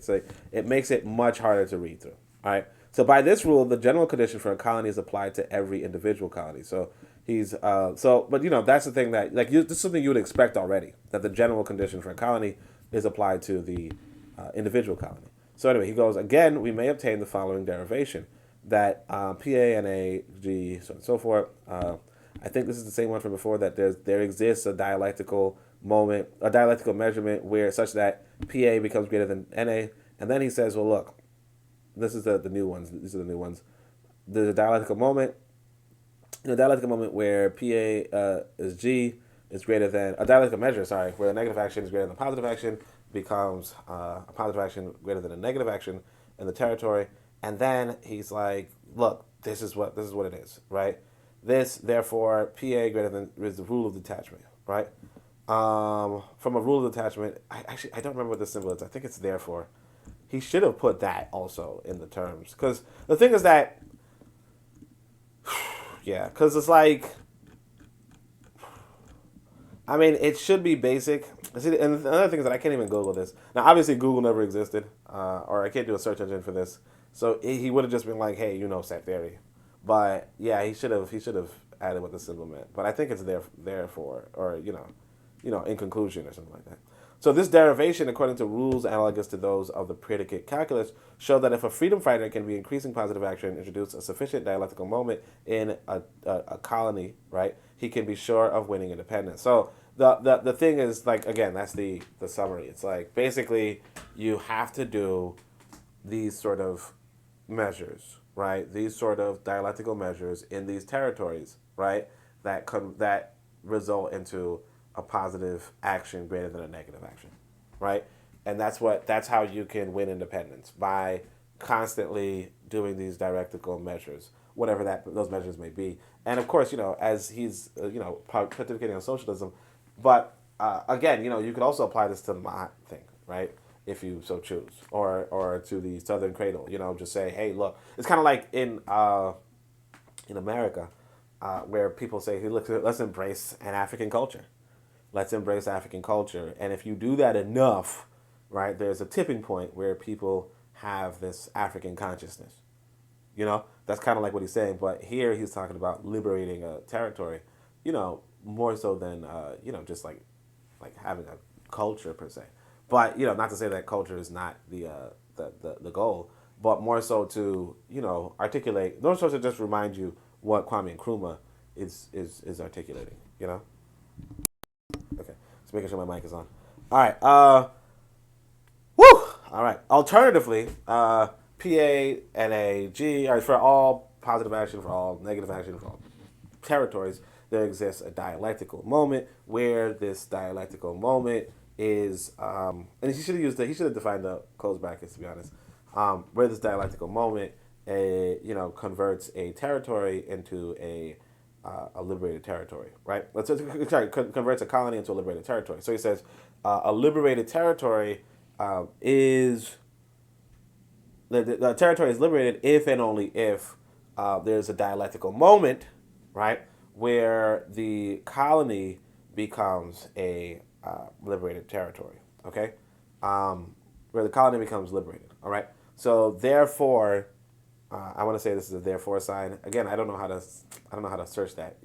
it makes it much harder to read through. All right. So by this rule, the general condition for a colony is applied to every individual colony. So he's that's the thing that this is something you would expect already, that the general condition for a colony is applied to the individual colony. So anyway, he goes, again, we may obtain the following derivation, that PA, NA, G, so on and so forth. I think this is the same one from before, that there exists a dialectical moment, a dialectical measurement where such that PA becomes greater than NA. And then he says, well, look, this is the new ones. These are the new ones. There's a dialectical moment. In a dialectical moment where PA is G is greater than a dialectical measure, sorry, where the negative action is greater than the positive action, becomes a positive action greater than a negative action in the territory. And then he's like, look, this is what it is, right? This, therefore, PA greater than is the rule of detachment, right? From a rule of detachment, I don't remember what the symbol is. I think it's therefore. He should have put that also in the terms, because the thing is that, yeah, because it's like, I mean, it should be basic. See, and another thing is that I can't even Google this. Now, obviously, Google never existed, or I can't do a search engine for this. So he would have just been like, hey, set theory. But yeah, he should have added what the symbol meant. But I think it's therefore, or in conclusion or something like that. So this derivation, according to rules analogous to those of the predicate calculus, show that if a freedom fighter can be increasing positive action, introduce a sufficient dialectical moment in a colony, right, he can be sure of winning independence. So the thing is, like, again, that's the summary. It's like, basically, you have to do these sort of measures, right? These sort of dialectical measures in these territories, right? That result into a positive action greater than a negative action, right? And that's how you can win independence, by constantly doing these dialectical measures, whatever those measures may be. And of course, as he's pontificating on socialism, but again, you could also apply this to the Mahat thing, right? If you so choose, or to the Southern Cradle, just say, hey, look, it's kind of like in America, where people say, hey, look, let's embrace an African culture. Let's embrace African culture. And if you do that enough, right, there's a tipping point where people have this African consciousness. That's kind of like what he's saying. But here he's talking about liberating a territory, more so than, just like having a culture per se. But, not to say that culture is not the goal, but more so to, articulate, more so to just remind you what Kwame Nkrumah is articulating, Okay, just making sure my mic is on. All right. All right. Alternatively, PA, NA, G, all right, for all positive action, for all negative action, for all territories, there exists a dialectical moment where this dialectical moment is, and he should have defined the close brackets, to be honest, where this dialectical moment, converts a territory into a liberated territory, right? Converts a colony into a liberated territory. So he says a liberated territory is the territory is liberated if and only if there's a dialectical moment, right, where the colony becomes a liberated territory. Okay, where the colony becomes liberated. All right. So therefore, I want to say this is a therefore sign. Again, I don't know how to search that.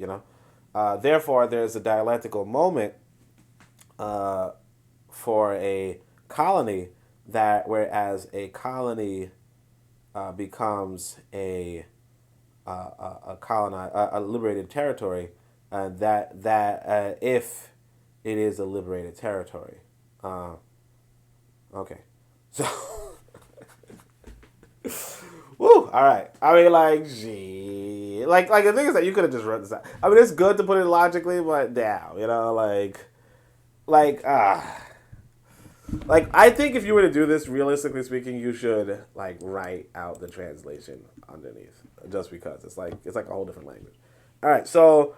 Therefore, there's a dialectical moment for a colony, that whereas a colony becomes a liberated territory, that if it is a liberated territory. Okay, so. Woo! All right. I mean, gee, like the thing is that you could have just wrote this out. I mean, it's good to put it logically, but damn, I think if you were to do this, realistically speaking, you should write out the translation underneath, just because it's like a whole different language. All right. So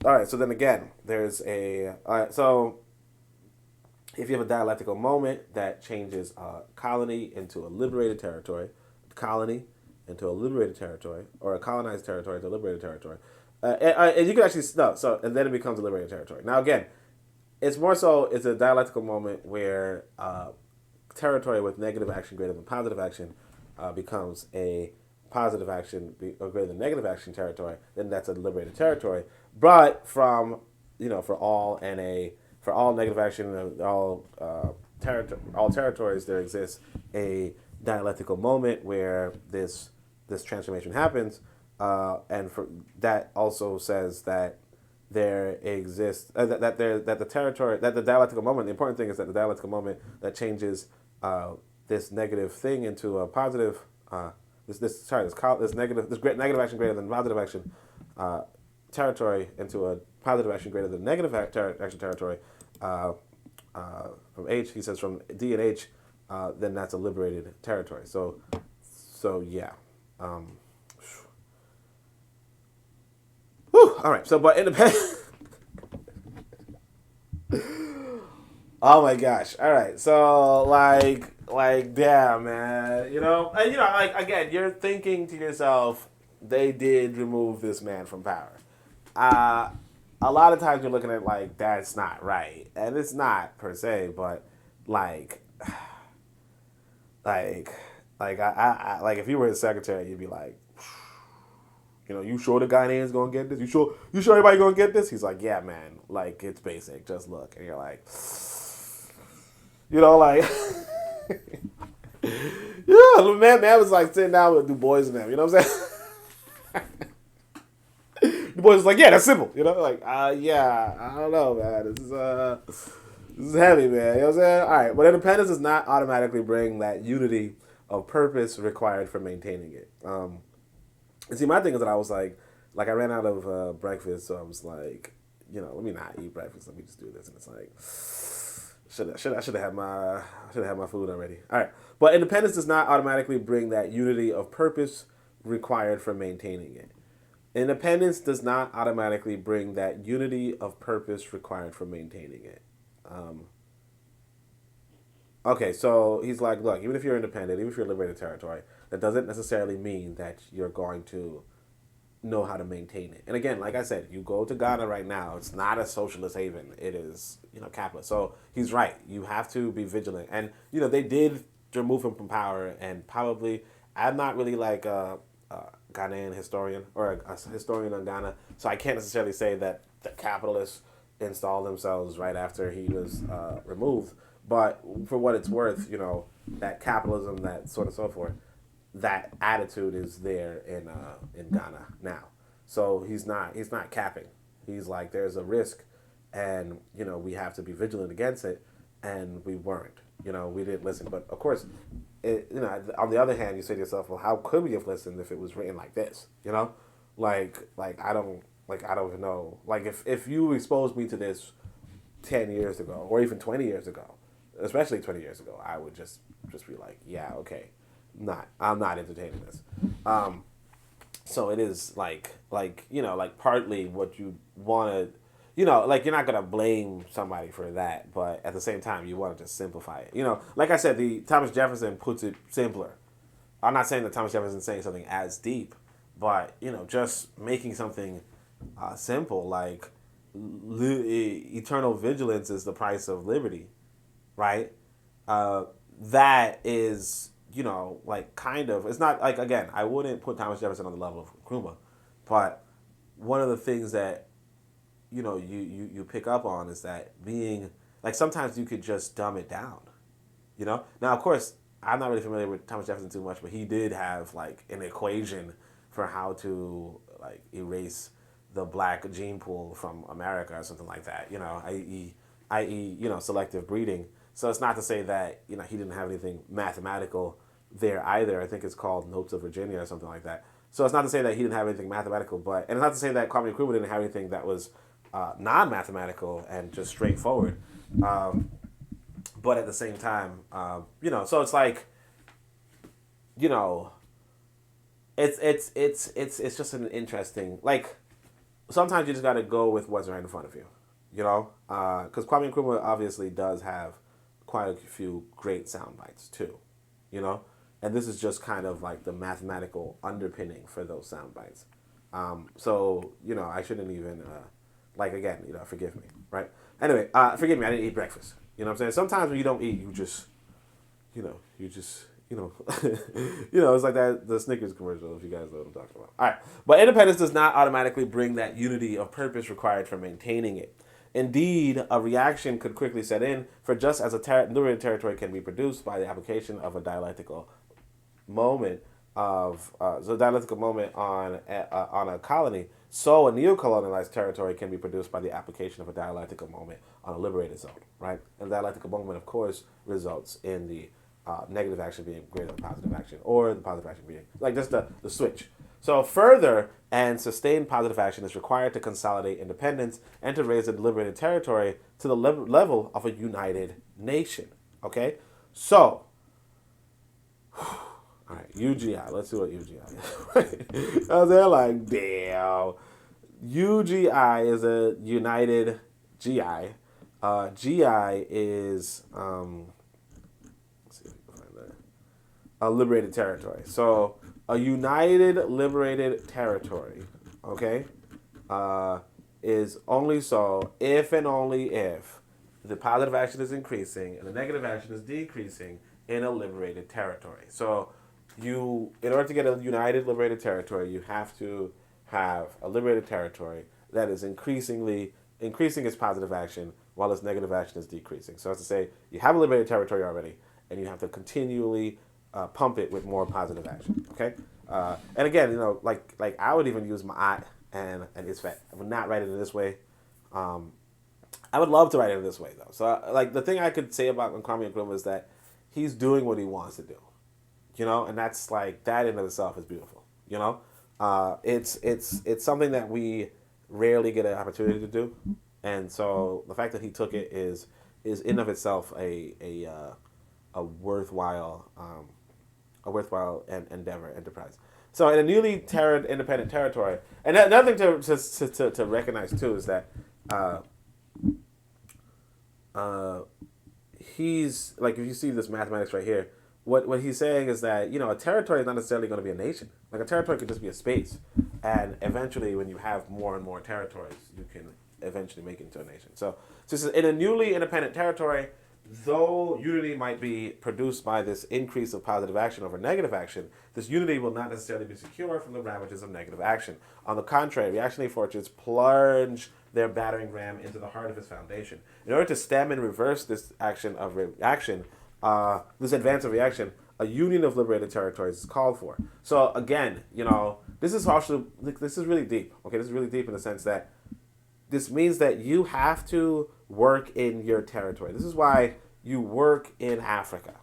then again, there's so. If you have a dialectical moment that changes a colony into a liberated territory, or a colonized territory into a liberated territory, and you can actually and then it becomes a liberated territory. Now again, it's a dialectical moment where territory with negative action greater than positive action becomes a positive action or greater than negative action territory. Then that's a liberated territory. But from for all negative action, all all territories, there exists a dialectical moment where this transformation happens, and for that also says that there exists that the dialectical moment. The important thing is that the dialectical moment that changes this negative thing into a positive. This negative action greater than positive action territory into a positive action greater than negative action territory. From H, he says from D and H, then that's a liberated territory. So yeah. All right. So, but independent. Oh my gosh. All right. So like, damn, man. And like again, you're thinking to yourself, they did remove this man from power. A lot of times you're looking at like that's not right, and it's not per se, but like I like if you were his secretary, you'd be like, you sure the Ghanaians gonna get this? You sure everybody gonna get this? He's like, yeah, man, like it's basic, just look, and you're like, like, yeah, man was like sitting down with Du Bois and them, you know what I'm saying? The boys was like, yeah, that's simple. Like, yeah, I don't know, man. This is heavy, man. You know what I'm saying? All right, but independence does not automatically bring that unity of purpose required for maintaining it. And see, my thing is that I was like I ran out of breakfast, so I was like, let me not eat breakfast. Let me just do this, and it's like, I should have had my food already. All right, but independence does not automatically bring that unity of purpose required for maintaining it. Independence does not automatically bring that unity of purpose required for maintaining it. Okay, so he's like, look, even if you're independent, even if you're liberated territory, that doesn't necessarily mean that you're going to know how to maintain it. And again, like I said, you go to Ghana right now, it's not a socialist haven. It is, capitalist. So he's right. You have to be vigilant. And, they did remove him from power, and probably, I'm not really like Ghanaian historian or a historian on Ghana, so I can't necessarily say that the capitalists installed themselves right after he was removed. But for what it's worth, that capitalism, that sort of so forth, that attitude is there in Ghana now. So he's not capping. He's like, there's a risk, and we have to be vigilant against it, and we weren't. We didn't listen. But of course, on the other hand, you say to yourself, well, how could we have listened if it was written like this? Like I don't even know. Like if you exposed me to this 10 years ago, or even 20 years ago, especially 20 years ago, I would just be like, yeah, okay, I'm not entertaining this. So it is like partly what you want to. Like you're not going to blame somebody for that, but at the same time, you want to just simplify it. Like I said, Thomas Jefferson puts it simpler. I'm not saying that Thomas Jefferson is saying something as deep, but, just making something simple, like eternal vigilance is the price of liberty, right? That is, like kind of, it's not like, again, I wouldn't put Thomas Jefferson on the level of Nkrumah, but one of the things that you pick up on is that being like sometimes you could just dumb it down, Now, of course, I'm not really familiar with Thomas Jefferson too much, but he did have like an equation for how to like erase the black gene pool from America or something like that, i.e., selective breeding. So it's not to say that, he didn't have anything mathematical there either. I think it's called Notes of Virginia or something like that. So it's not to say that he didn't have anything mathematical, and it's not to say that Kwame Nkrumah didn't have anything that was non-mathematical and just straightforward, but at the same time, so it's like, it's just an interesting, like, sometimes you just got to go with what's right in front of you, because Kwame Nkrumah obviously does have quite a few great sound bites too, and this is just kind of like the mathematical underpinning for those sound bites. So I shouldn't even. Like, again, forgive me, right? Anyway, forgive me, I didn't eat breakfast. You know what I'm saying? Sometimes when you don't eat, it's like that, the Snickers commercial, if you guys know what I'm talking about. All right. But independence does not automatically bring that unity of purpose required for maintaining it. Indeed, a reaction could quickly set in, for just as a liberated territory can be produced by the application of a dialectical moment on a colony, so a neocolonialized territory can be produced by the application of a dialectical moment on a liberated zone, right? And the dialectical moment, of course, results in the negative action being greater than positive action, or the positive action being, like, just the switch. So further and sustained positive action is required to consolidate independence and to raise the liberated territory to the level of a united nation, okay? So, all right, UGI. Let's see what UGI is. I was there like, damn. UGI is a united GI. GI is, let's see if I can find that, a liberated territory. So a united liberated territory, okay, is only so if and only if the positive action is increasing and the negative action is decreasing in a liberated territory. So in order to get a united liberated territory, you have to have a liberated territory that is increasing its positive action while its negative action is decreasing. So as to say, you have a liberated territory already, and you have to continually pump it with more positive action. Okay, and again, like I would even use Ma'at and Isfet. I would not write it in this way. I would love to write it in this way though. So like the thing I could say about Kwame Nkrumah is that he's doing what he wants to do. And that's like, that in of itself is beautiful. It's something that we rarely get an opportunity to do, and so the fact that he took it is in of itself a worthwhile enterprise. So in a newly independent territory, and another thing to recognize too is that he's like, if you see this mathematics right here. What he's saying is that, a territory is not necessarily going to be a nation. Like, a territory could just be a space. And eventually, when you have more and more territories, you can eventually make it into a nation. So in a newly independent territory, though unity might be produced by this increase of positive action over negative action, this unity will not necessarily be secure from the ravages of negative action. On the contrary, reactionary forces plunge their battering ram into the heart of its foundation. In order to stem and reverse this action of reaction, this advance of reaction, a union of liberated territories is called for. So again, this is really deep. Okay, this is really deep in the sense that this means that you have to work in your territory. This is why you work in Africa,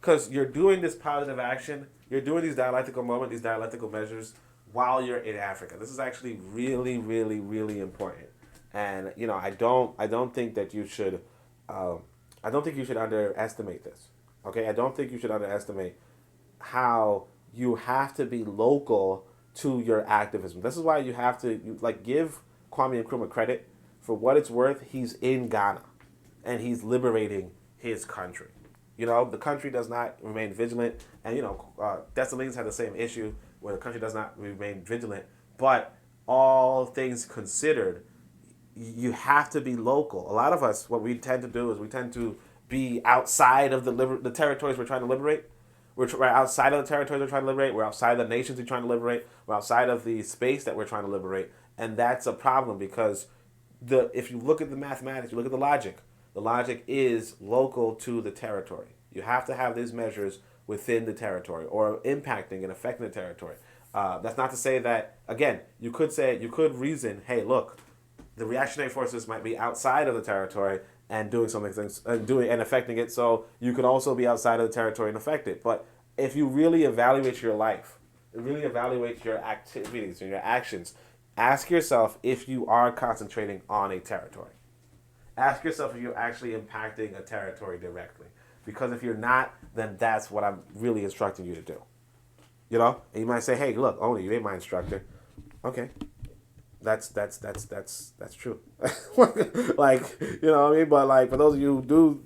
because you're doing this positive action. You're doing these dialectical moments, these dialectical measures while you're in Africa. This is actually really, really, really important. And I don't think that you should. I don't think you should underestimate this. Okay, I don't think you should underestimate how you have to be local to your activism. This is why you have to give Kwame Nkrumah credit for what it's worth. He's in Ghana, and he's liberating his country. The country does not remain vigilant, and Dessalines had the same issue where the country does not remain vigilant. But all things considered, you have to be local. A lot of us, what we tend to do is we tend to be outside of the territories we're trying to liberate. We're outside of the territories we're trying to liberate. We're outside of the nations we're trying to liberate. We're outside of the space that we're trying to liberate. And that's a problem, because if you look at the mathematics, you look at the logic is local to the territory. You have to have these measures within the territory or impacting and affecting the territory. That's not to say that, again, you could reason, hey, look, the reactionary forces might be outside of the territory and doing and affecting it, so you could also be outside of the territory and affect it. But if you really evaluate your life, really evaluate your activities and your actions, ask yourself if you are concentrating on a territory. Ask yourself if you're actually impacting a territory directly. Because if you're not, then that's what I'm really instructing you to do. And you might say, hey, look, Oni, you ain't my instructor. Okay. That's true. Like, what I mean? But like, for those of you who do,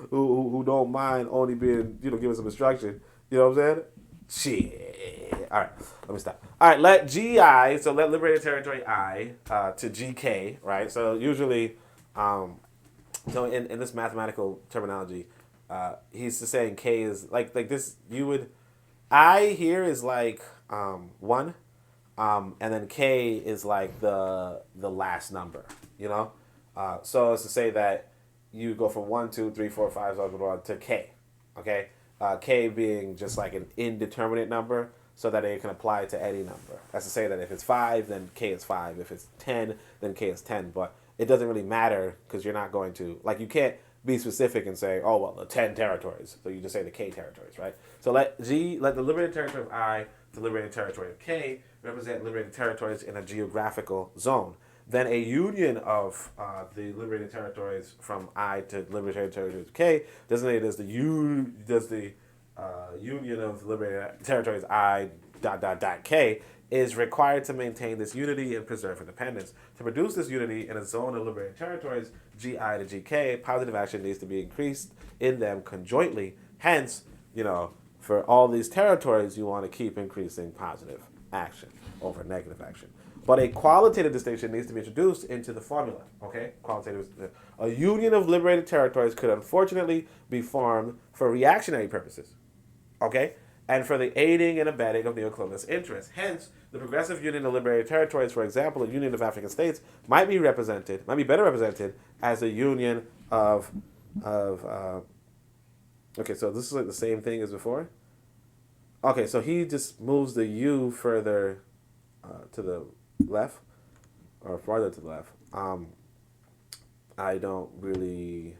who don't mind only being, giving some instruction, you know what I'm saying? Shit. All right, let me stop. All right, let GI, so let liberated territory I to GK, right? So usually, so in this mathematical terminology, he's just saying K is like this. I here is like 1. And then K is like the last number, So it's to say that you go from 1, 2, 3, 4, 5, so on to K. Okay? K being just like an indeterminate number so that it can apply to any number. That's to say that if it's 5, then K is 5. If it's 10, then K is 10. But it doesn't really matter because you're not going to, like, you can't be specific and say, oh, well, the 10 territories. So you just say the K territories, right? So let the liberated territory of I, the liberated territory of K, represent liberated territories in a geographical zone. Then a union of the liberated territories from I to liberated territories of K, designated as the union of the liberated territories I ... K, is required to maintain this unity and preserve independence. To produce this unity in a zone of liberated territories, GI to GK, positive action needs to be increased in them conjointly. Hence, for all these territories, you want to keep increasing positive action over negative action. But a qualitative distinction needs to be introduced into the formula, okay? A union of liberated territories could unfortunately be formed for reactionary purposes, okay? And for the aiding and abetting of neocolonialist interests. Hence, the progressive union of liberated territories, for example, a union of African states, might be better represented as a union of okay, so this is like the same thing as before. Okay, so he just moves the U further to the left, or farther to the left. I don't really,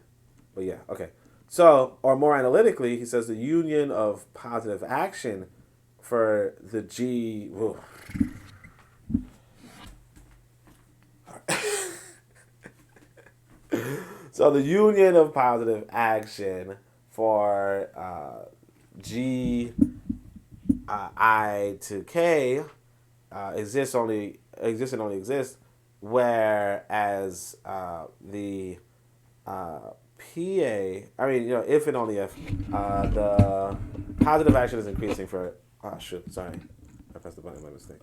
but yeah, okay. So, or more analytically, he says the union of positive action for the G. Whoa. So the union of positive action for G I to K exists whereas the PA, if and only if the positive action is increasing for, I pressed the button by mistake.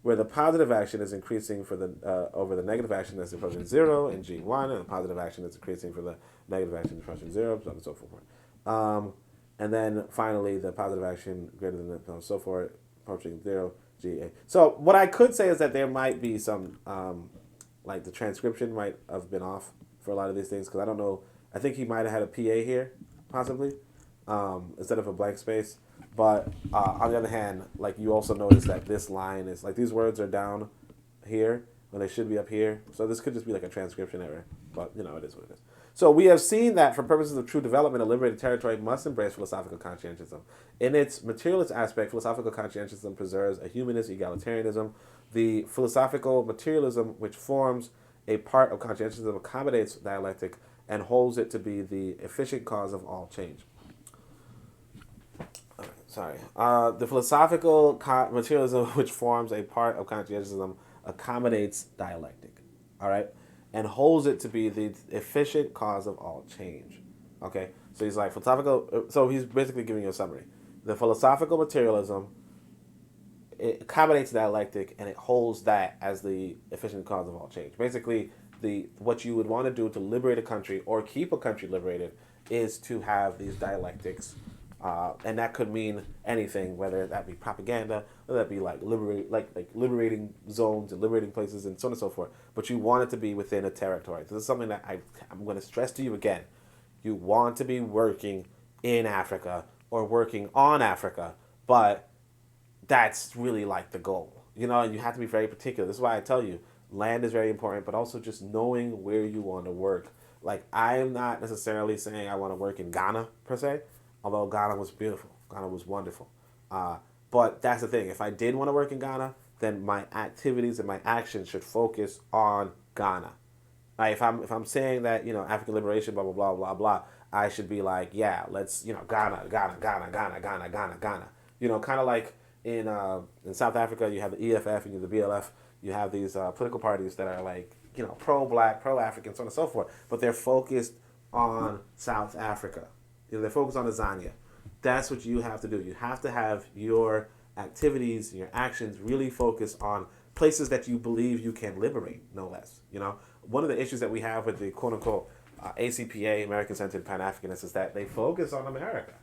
Where the positive action is increasing for the over the negative action that's approaching 0 in G1, and the positive action is increasing for the negative action approaching 0, so on and so forth. And then finally, the positive action greater than the so forth approaching 0, GA. So what I could say is that there might be some, like the transcription might have been off for a lot of these things, because I don't know. I think he might have had a PA here, possibly, instead of a blank space. But on the other hand, like you also notice that this line is, like these words are down here when they should be up here. So this could just be like a transcription error, but it is what it is. So we have seen that for purposes of true development, a liberated territory must embrace philosophical conscientism. In its materialist aspect, philosophical conscientism preserves a humanist egalitarianism. The philosophical materialism, which forms a part of conscientism, accommodates dialectic and holds it to be the efficient cause of all change. The philosophical materialism, which forms a part of conscientism, accommodates dialectic, all right, and holds it to be the efficient cause of all change. Okay, so he's like philosophical. So he's basically giving you a summary. The philosophical materialism, it accommodates dialectic, and it holds that as the efficient cause of all change. Basically, what you would want to do to liberate a country or keep a country liberated is to have these dialectics. And that could mean anything, whether that be propaganda, whether that be like liberating zones and liberating places and so on and so forth. But you want it to be within a territory. This is something that I'm going to stress to you again. You want to be working in Africa or working on Africa, but that's really like the goal. And you have to be very particular. This is why I tell you, land is very important, but also just knowing where you want to work. Like, I am not necessarily saying I want to work in Ghana, per se. Although Ghana was beautiful. Ghana was wonderful. But that's the thing. If I did want to work in Ghana, then my activities and my actions should focus on Ghana. If I'm saying that, African liberation, blah, blah, blah, blah, blah, I should be like, yeah, let's, Ghana. Kind of like in South Africa, you have the EFF and you have the BLF. You have these political parties that are like, pro-black, pro-African, so on and so forth. But they're focused on South Africa. They're focused on Tanzania. That's what you have to do. You have to have your activities and your actions really focus on places that you believe you can liberate, no less. One of the issues that we have with the quote-unquote ACPA, American-Centered Pan-Africanists, is that they focus on America.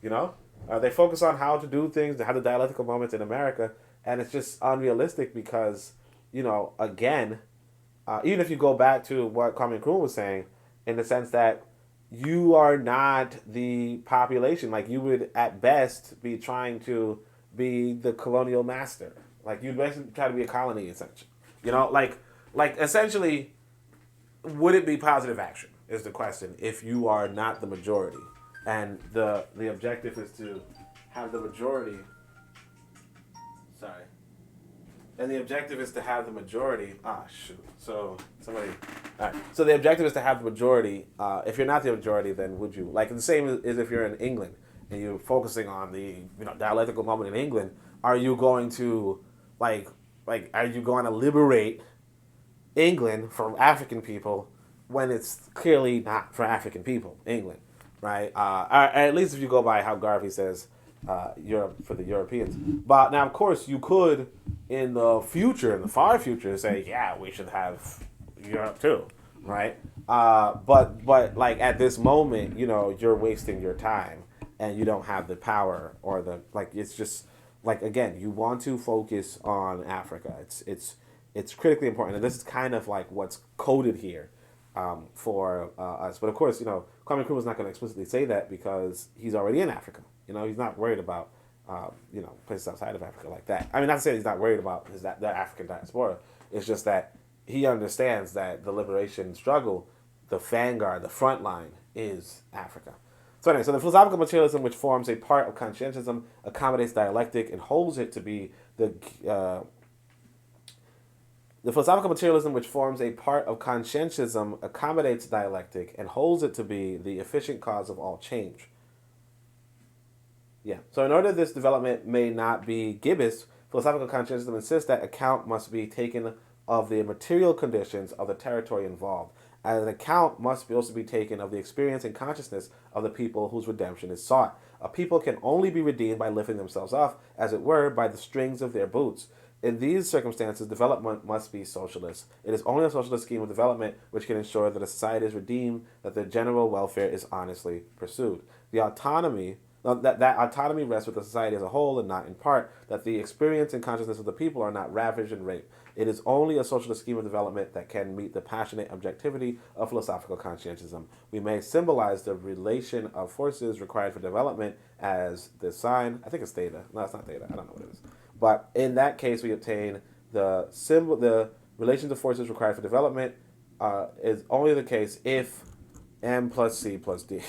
They focus on how to do things, how the dialectical moments in America, and it's just unrealistic because, again, even if you go back to what Kwame Nkrumah was saying, in the sense that you are not the population. Like, you would at best be trying to be the colonial master. Like, you'd basically try to be a colony, essentially. You know, like essentially, would it be positive action is the question if you are not the majority, and the objective is to have the majority. Sorry. And the objective is to have the majority. Ah, shoot. So somebody. All right. So the objective is to have the majority. If you're not the majority, then would you like the same as if you're in England and you're focusing on the dialectical moment in England? Are you going to like are you going to liberate England from African people when it's clearly not for African people? England, right? At least if you go by how Garvey says. Europe for the Europeans. But now, of course, you could, in the future, in the far future, say, yeah, we should have Europe too, right? But like at this moment, you're wasting your time, and you don't have the power or the It's just like, again, you want to focus on Africa. It's critically important, and this is kind of like what's coded here. For us, but of course, Kwame Nkrumah is not going to explicitly say that because he's already in Africa. He's not worried about places outside of Africa like that. I mean, not to say he's not worried about the African diaspora. It's just that he understands that the liberation struggle, the vanguard, the front line is Africa. So anyway, so the philosophical materialism, which forms a part of Consciencism, accommodates dialectic and holds it to be the philosophical materialism, which forms a part of Conscientism, accommodates dialectic and holds it to be the efficient cause of all change. Yeah. So in order this development may not be gibbous, philosophical Conscientism insists that account must be taken of the material conditions of the territory involved, and an account must also be taken of the experience and consciousness of the people whose redemption is sought. A people can only be redeemed by lifting themselves up, as it were, by the strings of their boots. In these circumstances, development must be socialist. It is only a socialist scheme of development which can ensure that a society is redeemed, that the general welfare is honestly pursued. The autonomy, that autonomy rests with the society as a whole and not in part, that the experience and consciousness of the people are not ravaged and raped. It is only a socialist scheme of development that can meet the passionate objectivity of philosophical conscientism. We may symbolize the relation of forces required for development as the sign. I think it's theta. No, it's not theta. I don't know what it is. But in that case, we obtain the symbol. The relation of forces required for development is only the case if M plus C plus D.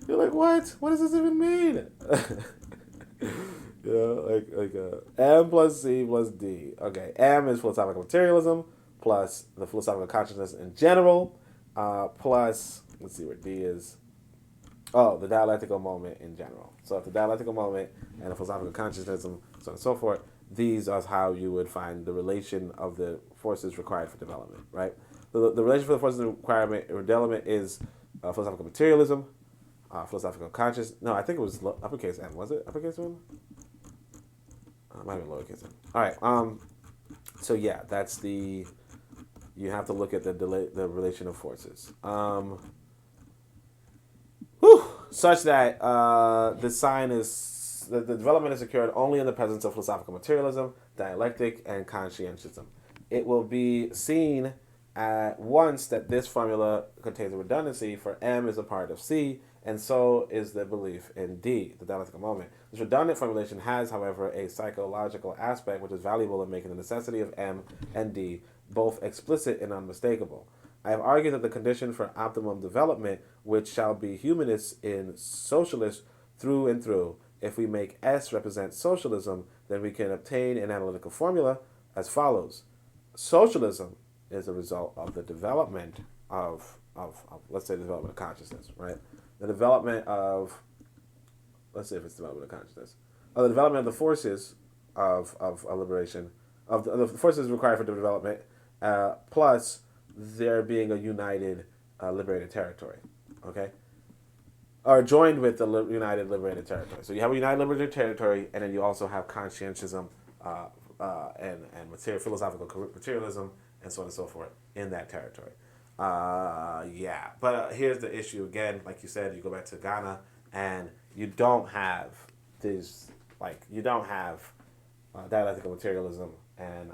You're like, what? What does this even mean? M plus C plus D. Okay, M is philosophical materialism plus the philosophical consciousness in general, plus, let's see what D is. Oh, the dialectical moment in general. So if the dialectical moment and the philosophical consciousness, so on and so forth, these are how you would find the relation of the forces required for development, right? The relation for the forces requirement or development is philosophical materialism, philosophical conscious. No, I think it was uppercase M. Was it uppercase M? It might have been lowercase m. All right. So yeah, that's the. You have to look at the relation of forces. Such that the sign is the development is secured only in the presence of philosophical materialism, dialectic, and conscientism. It will be seen at once that this formula contains a redundancy, for M is a part of C, and so is the belief in D, the dialectical moment. This redundant formulation has, however, a psychological aspect which is valuable in making the necessity of M and D both explicit and unmistakable. I have argued that the condition for optimum development, which shall be humanist in socialist through and through, if we make S represent socialism, then we can obtain an analytical formula as follows. Socialism is a result of the development of let's say, the development of consciousness, right? The development of, let's see if it's development of consciousness, the development of the forces of liberation, of the forces required for the development, plus there being a united liberated territory, okay? Or joined with the united liberated territory. So you have a united liberated territory, and then you also have conscientism and philosophical materialism, and so on and so forth in that territory. Yeah, but here's the issue again. Like you said, you go back to Ghana, and you don't have these, like, you don't have dialectical materialism and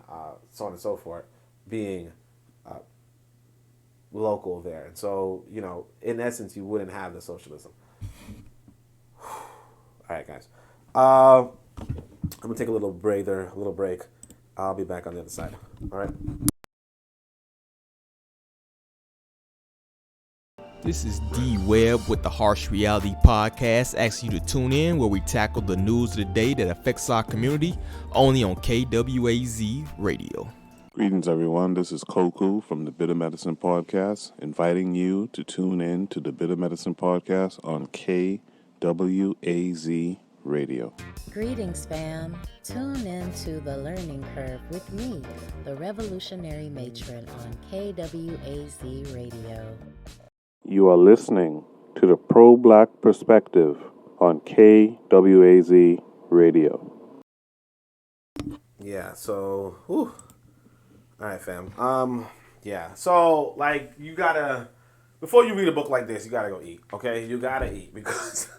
so on and so forth, being local there. And so, in essence, you wouldn't have the socialism. All right, guys. I'm going to take a little break. I'll be back on the other side. All right. This is D Webb with the Harsh Reality Podcast, asking you to tune in where we tackle the news of the day that affects our community, only on KWAZ Radio. Greetings, everyone. This is Koku from the Bitter Medicine Podcast, inviting you to tune in to the Bitter Medicine Podcast on KWAZ Radio. Greetings, fam. Tune in to The Learning Curve with me, the revolutionary matron on KWAZ Radio. You are listening to the Pro-Black Perspective on KWAZ Radio. Yeah, so, all right, fam. So, you gotta, before you read a book like this, you gotta go eat, okay? You gotta eat, because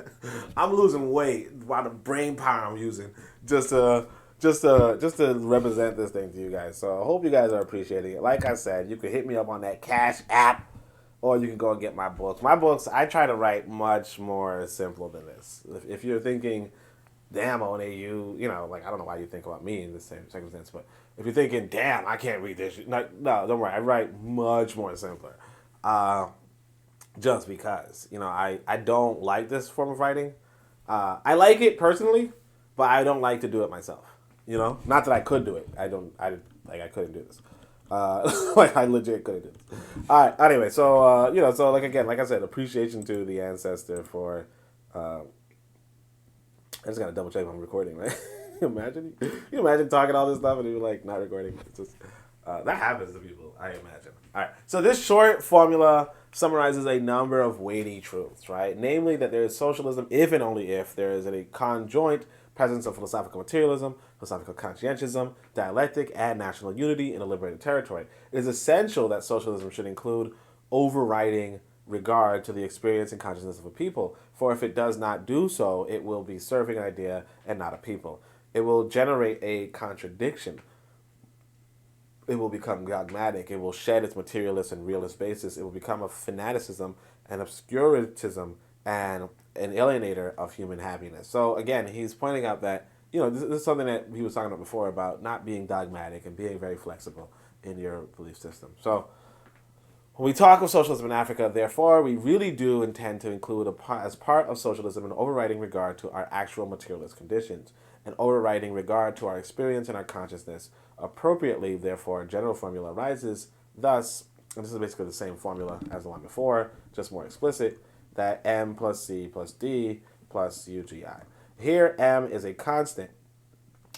I'm losing weight by the brain power I'm using just to represent this thing to you guys. So, I hope you guys are appreciating it. Like I said, you can hit me up on that CashApp, or you can go and get my books. My books, I try to write much more simple than this. If you're thinking, damn, Oni, I don't know why you think about me in the same circumstance, but if you're thinking, damn, I can't read this, no, don't worry. I write much more simpler. Just because, I don't like this form of writing. I like it personally, but I don't like to do it myself. Not that I could do it. I couldn't do this. I legit couldn't do this. All right. Anyway, so like I said, appreciation to the ancestor for. I just gotta double check if I'm recording, right? Imagine you imagine talking all this stuff and you're like not recording. It's just that happens to people, I imagine. All right. So this short formula summarizes a number of weighty truths, right? Namely, that there is socialism if and only if there is a conjoint presence of philosophical materialism, philosophical conscientism, dialectic, and national unity in a liberated territory. It is essential that socialism should include overriding regard to the experience and consciousness of a people, for if it does not do so, it will be serving an idea and not a people. It will generate a contradiction. It will become dogmatic. It will shed its materialist and realist basis. It will become a fanaticism, an obscurantism, and an alienator of human happiness. So again, he's pointing out that, this is something that he was talking about before about not being dogmatic and being very flexible in your belief system. So when we talk of socialism in Africa, therefore, we really do intend to include as part of socialism an overriding regard to our actual materialist conditions, an overriding regard to our experience and our consciousness. Appropriately, therefore, a general formula arises thus, and this is basically the same formula as the one before, just more explicit, that M plus C plus D plus UGI. Here, M is a constant.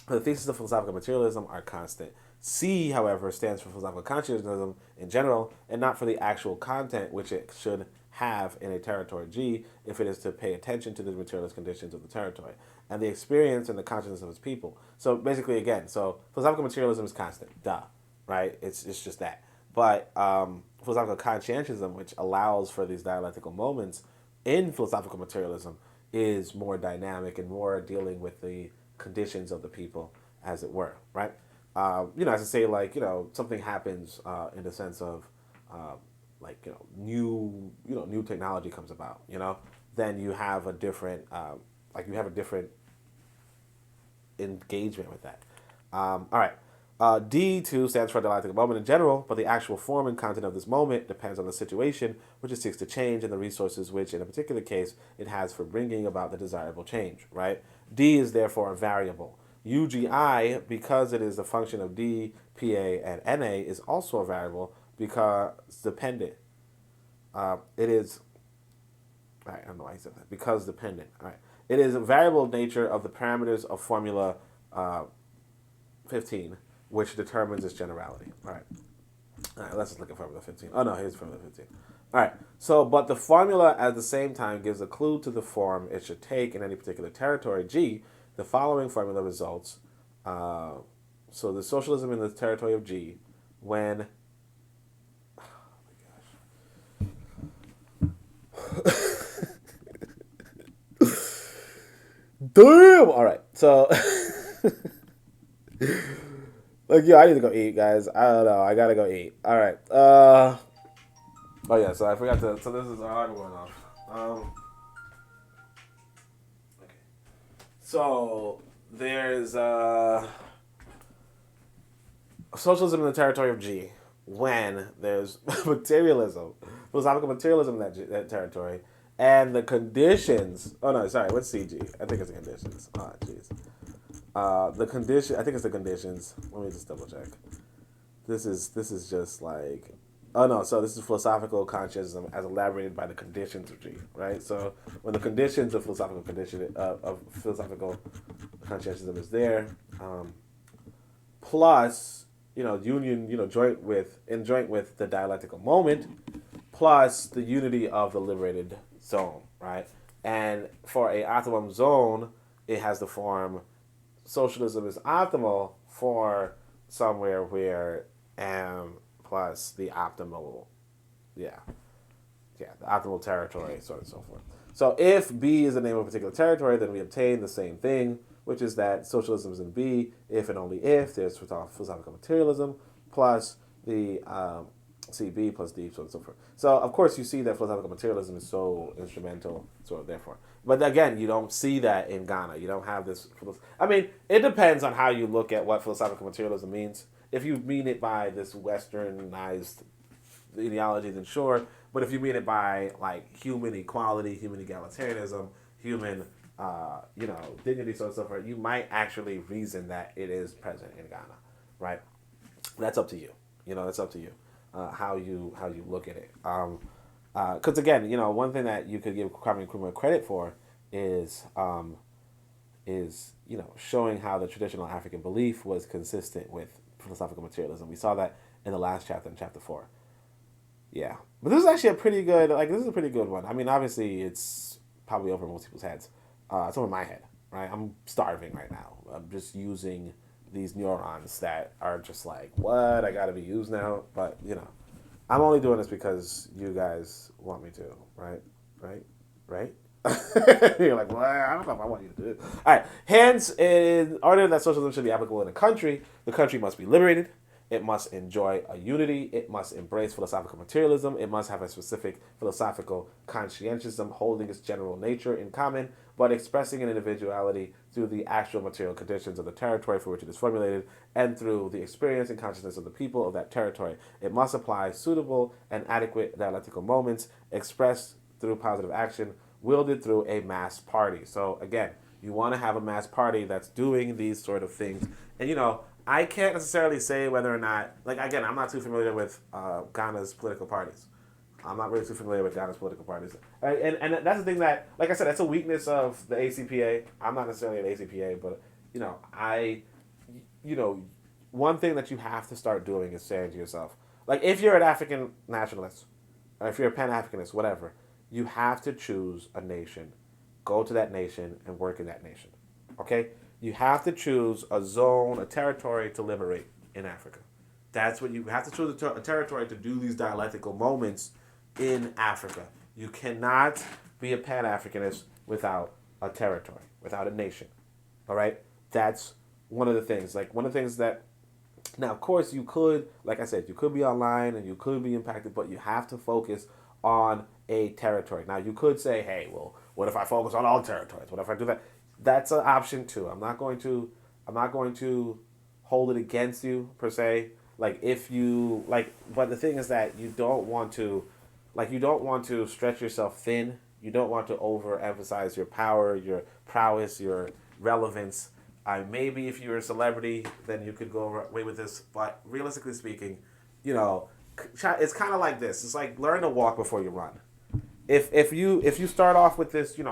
The thesis of philosophical materialism are constant. C, however, stands for philosophical conscientism in general, and not for the actual content which it should have in a territory G if it is to pay attention to the materialist conditions of the territory, and the experience and the consciousness of its people. So basically, again, philosophical materialism is constant, right? It's just that. But philosophical conscientism, which allows for these dialectical moments in philosophical materialism, is more dynamic and more dealing with the conditions of the people, as it were, right? As I say, something happens in the sense of, new technology comes about, then you have a different, engagement with that. All right. D2 stands for dialectical moment in general, but the actual form and content of this moment depends on the situation which it seeks to change and the resources which, in a particular case, it has for bringing about the desirable change, right? D is therefore a variable. UGI, because it is a function of D, PA, and NA, is also a variable because dependent. It is, all right, I don't know why I said that, because dependent. All right. It is a variable nature of the parameters of formula 15, which determines its generality. All right. All right, let's just look at formula 15. Oh, no, here's formula 15. All right. So, but the formula at the same time gives a clue to the form it should take in any particular territory. G, the following formula results. So the socialism in the territory of G, when... Oh, my gosh. Damn! All right. So... Like, yeah, I need to go eat, guys. I don't know. I gotta go eat. All right. Oh yeah. So I forgot to. So this is our going off. Okay. So there's socialism in the territory of G when there's materialism, philosophical materialism in that territory, and the conditions. Oh no, sorry. What's CG? I think it's the conditions. Oh jeez. The condition. I think it's the conditions. Let me just double check. This is just like. Oh no, so this is philosophical conscientism as elaborated by the conditions of G, right? So when the conditions of philosophical conscientism is there, plus union, joint with the dialectical moment, plus the unity of the liberated zone, right? And for a optimum zone, it has the form socialism is optimal for somewhere where M plus the optimal, the optimal territory, so on and so forth. So if B is the name of a particular territory, then we obtain the same thing, which is that socialism is in B if and only if there's philosophical materialism plus the CB plus D, so on and so forth. So of course you see that philosophical materialism is so instrumental, so therefore. But again, you don't see that in Ghana. You don't have this. I mean, it depends on how you look at what philosophical materialism means. If you mean it by this westernized ideology, then sure. But if you mean it by like human equality, human egalitarianism, human, dignity, so on and so forth, you might actually reason that it is present in Ghana, right? That's up to you. That's up to you. How you look at it. Because again, one thing that you could give Kwame Nkrumah credit for is showing how the traditional African belief was consistent with philosophical materialism. We saw that in the last chapter, in chapter 4. Yeah, but this is actually a pretty good. This is a pretty good one. I mean, obviously, it's probably over most people's heads. It's over my head, right? I'm starving right now. I'm just using these neurons that are just like, what? I gotta be used now. But I'm only doing this because you guys want me to, right? You're like, well, I don't know if I want you to do it. All right. Hence, in order that socialism should be applicable in a country, the country must be liberated. It must enjoy a unity. It must embrace philosophical materialism. It must have a specific philosophical conscientism holding its general nature in common, but expressing an individuality through the actual material conditions of the territory for which it is formulated and through the experience and consciousness of the people of that territory. It must apply suitable and adequate dialectical moments expressed through positive action, wielded through a mass party. So again, you want to have a mass party that's doing these sort of things. And I can't necessarily say whether or not, again, I'm not too familiar with Ghana's political parties. I'm not really too familiar with Ghana's political parties. And that's the thing that, like I said, that's a weakness of the ACPA. I'm not necessarily an ACPA, but, one thing that you have to start doing is saying to yourself, if you're an African nationalist, or if you're a Pan-Africanist, whatever, you have to choose a nation, go to that nation, and work in that nation. Okay? You have to choose a zone, a territory to liberate in Africa. That's what you have to choose a territory to do these dialectical moments in Africa. You cannot be a Pan-Africanist without a territory, without a nation. All right? That's one of the things. One of the things that, now, of course, you could, like I said, you could be online and you could be impacted, but you have to focus on a territory. Now, you could say, hey, well, what if I focus on all territories? What if I do that? That's an option too. I'm not going to hold it against you per se. But the thing is that you don't want to stretch yourself thin. You don't want to overemphasize your power, your prowess, your relevance. Maybe if you're a celebrity, then you could go away with this. But realistically speaking, it's kind of like this. It's like learn to walk before you run. If you start off with this, this is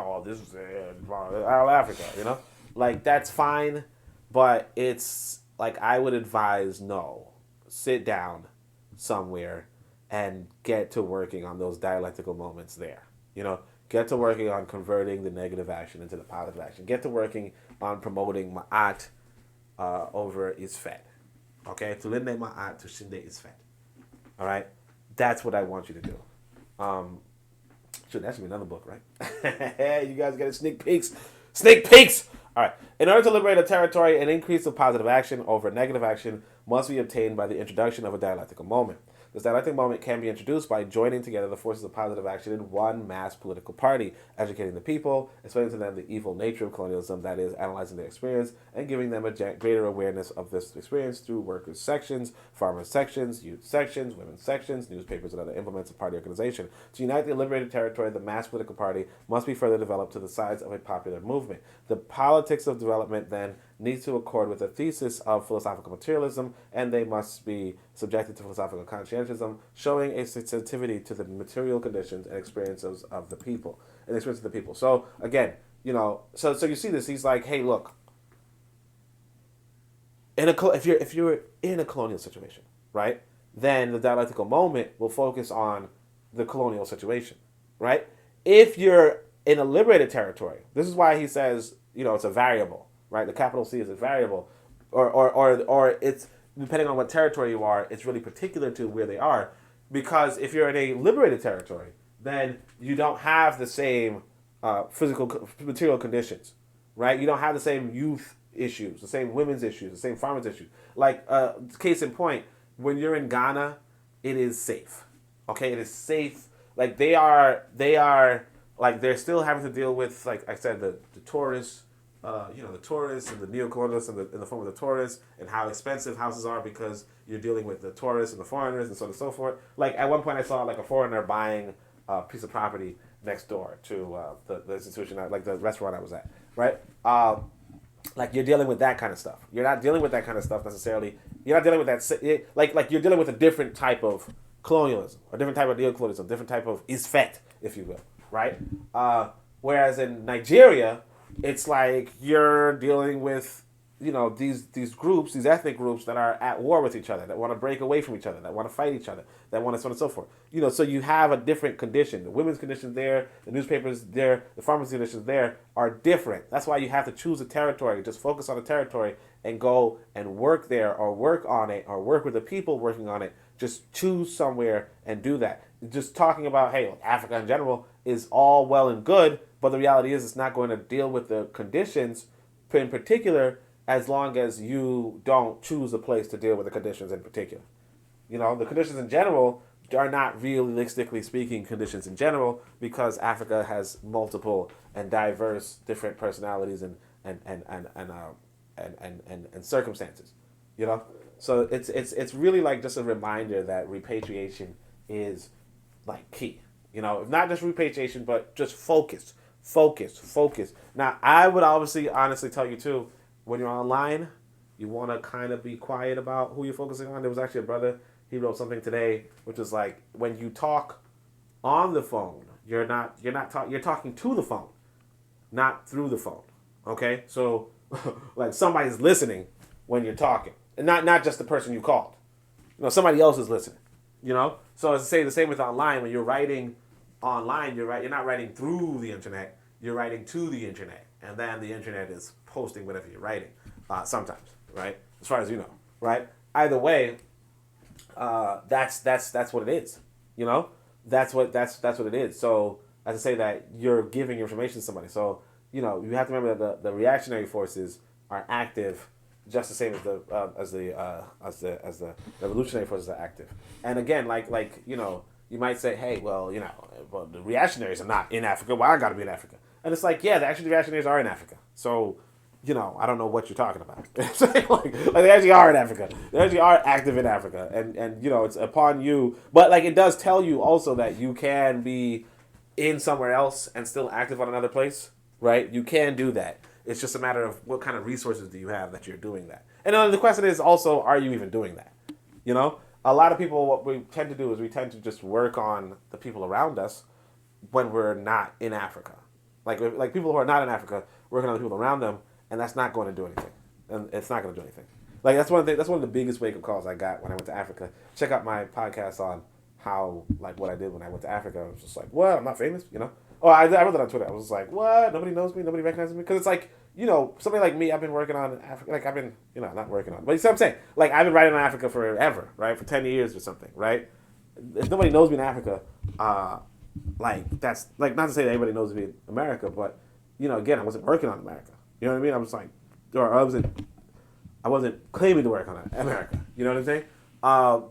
out Africa, that's fine, but it's I would advise no, sit down somewhere and get to working on those dialectical moments there. Get to working on converting the negative action into the positive action. Get to working on promoting ma'at over isfet. Okay, to linde ma'at to shinde isfet. All right, that's what I want you to do. That should be another book, right? You guys get sneak peeks. Sneak peeks! All right. In order to liberate a territory, an increase of positive action over negative action must be obtained by the introduction of a dialectical moment. This dialectical moment can be introduced by joining together the forces of positive action in one mass political party, educating the people, explaining to them the evil nature of colonialism, that is, analyzing their experience, and giving them a greater awareness of this experience through workers' sections, farmers' sections, youth sections, women's sections, newspapers, and other implements of party organization. To unite the liberated territory, the mass political party must be further developed to the size of a popular movement. The politics of development, then, needs to accord with the thesis of philosophical materialism, and they must be subjected to philosophical conscientism, showing a sensitivity to the material conditions and experiences of the people. So again, so you see this. He's like, hey, look, if you're in a colonial situation, right, then the dialectical moment will focus on the colonial situation, right? If you're in a liberated territory, this is why he says, it's a variable. Right, the capital C is a variable, or it's depending on what territory you are. It's really particular to where they are, because if you're in a liberated territory, then you don't have the same physical material conditions, right? You don't have the same youth issues, the same women's issues, the same farmers issues. Like case in point, when you're in Ghana, it is safe. Okay, it is safe. Like they are like they're still having to deal with, like I said, the tourists. The tourists and the neo-colonialists in the form of the tourists, and how expensive houses are because you're dealing with the tourists and the foreigners and so on and so forth. Like at one point I saw like a foreigner buying a piece of property next door to the institution, like the restaurant I was at, right? Like you're dealing with that kind of stuff. You're not dealing with that kind of stuff necessarily. You're not dealing with that, like you're dealing with a different type of colonialism, a different type of neo-colonialism, different type of isfet, if you will, right? Whereas in Nigeria, it's like you're dealing with, these groups, these ethnic groups that are at war with each other, that want to break away from each other, that want to fight each other, that want to so on and so forth. So you have a different condition. The women's conditions there, the newspapers there, the farmers' conditions there are different. That's why you have to choose a territory. Just focus on a territory and go and work there, or work on it, or work with the people working on it. Just choose somewhere and do that. Just talking about, hey, Africa in general is all well and good, but the reality is it's not going to deal with the conditions in particular as long as you don't choose a place to deal with the conditions in particular. The conditions in general are not realistically speaking conditions in general, because Africa has multiple and diverse different personalities and circumstances. So it's really like just a reminder that repatriation is like key. Not just repatriation, but just focus. Now, I would honestly tell you too, when you're online, you want to kind of be quiet about who you're focusing on. There was actually a brother, he wrote something today, which is like, when you talk on the phone, you're talking to the phone, not through the phone. Okay? So like somebody's listening when you're talking, and not just the person you called. Somebody else is listening. So as I say, the same with online. When you're writing online, you're not writing through the internet, you're writing to the internet, and then the internet is posting whatever you're writing, sometimes, right? As far as you know, right? Either way, that's what it is. That's what it is. So as I say, that you're giving your information to somebody. So you have to remember that the reactionary forces are active just the same as the revolutionary forces are active. And again, like you might say, hey, well, the reactionaries are not in Africa. Well, I got to be in Africa. And it's like, yeah, the reactionaries are in Africa. So, I don't know what you're talking about. like they actually are in Africa. They actually are active in Africa. And it's upon you. But, like, it does tell you also that you can be in somewhere else and still active on another place, right? You can do that. It's just a matter of what kind of resources do you have that you're doing that. And then the question is also, are you even doing that? A lot of people, what we tend to do is we tend to just work on the people around us when we're not in Africa. Like people who are not in Africa, working on the people around them, and that's not going to do anything. And it's not going to do anything. Like that's one of the biggest wake-up calls I got when I went to Africa. Check out my podcast on how, like, what I did when I went to Africa. I was just like, what? I'm not famous, Oh, I wrote that on Twitter. I was like, what? Nobody knows me? Nobody recognizes me? Because it's like, somebody like me, I've been working on Africa. Like, I've been, not working on, but you see what I'm saying? Like, I've been writing on Africa forever, right? For 10 years or something, right? If nobody knows me in Africa, that's, like, not to say that anybody knows me in America, but, again, I wasn't working on America. You know what I mean? I was, like, or I wasn't claiming to work on America. You know what I'm saying?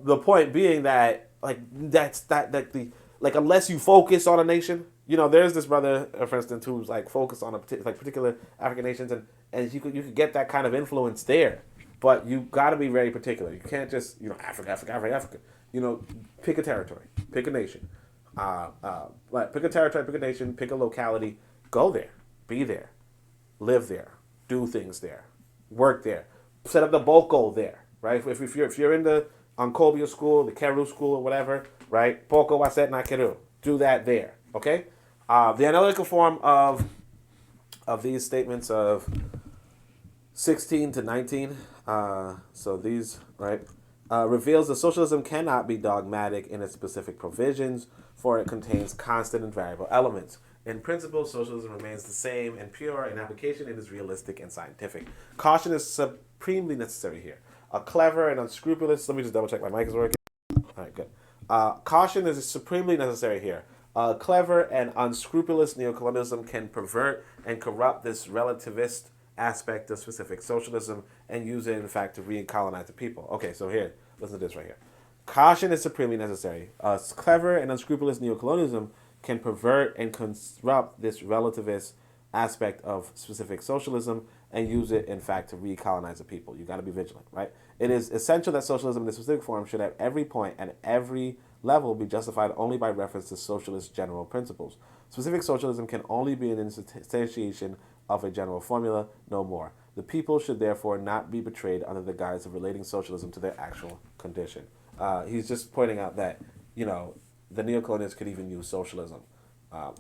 The point being that unless you focus on a nation, there's this brother, for instance, who's like focused on particular African nations, and you could get that kind of influence there, but you got to be very particular. You can't just Africa. Pick a territory, pick a nation, pick a territory, pick a nation, pick a locality, go there, be there, live there, do things there, work there, set up the Boko there, right? If you're in the Ankobia school, the Keru school, or whatever, right? Boko Waset na Keru, do that there, okay? The analytical form of these statements of 16 to 19, so these, right, reveals that socialism cannot be dogmatic in its specific provisions, for it contains constant and variable elements. In principle, socialism remains the same and pure. In application, it is realistic and scientific. Caution is supremely necessary here. A clever and unscrupulous... Let me just double check my mic is working. All right, good. Caution is supremely necessary here. A clever and unscrupulous neocolonialism can pervert and corrupt this relativist aspect of specific socialism and use it, in fact, to recolonize the people. Okay, so here, listen to this right here. Caution is supremely necessary. A clever and unscrupulous neocolonialism can pervert and corrupt this relativist aspect of specific socialism and use it, in fact, to recolonize the people. You got to be vigilant, right? It is essential that socialism in its specific form should at every point and every level be justified only by reference to socialist general principles. Specific socialism can only be an instantiation of a general formula, no more. The people should therefore not be betrayed under the guise of relating socialism to their actual condition. He's just pointing out that, the neocolonialists could even use socialism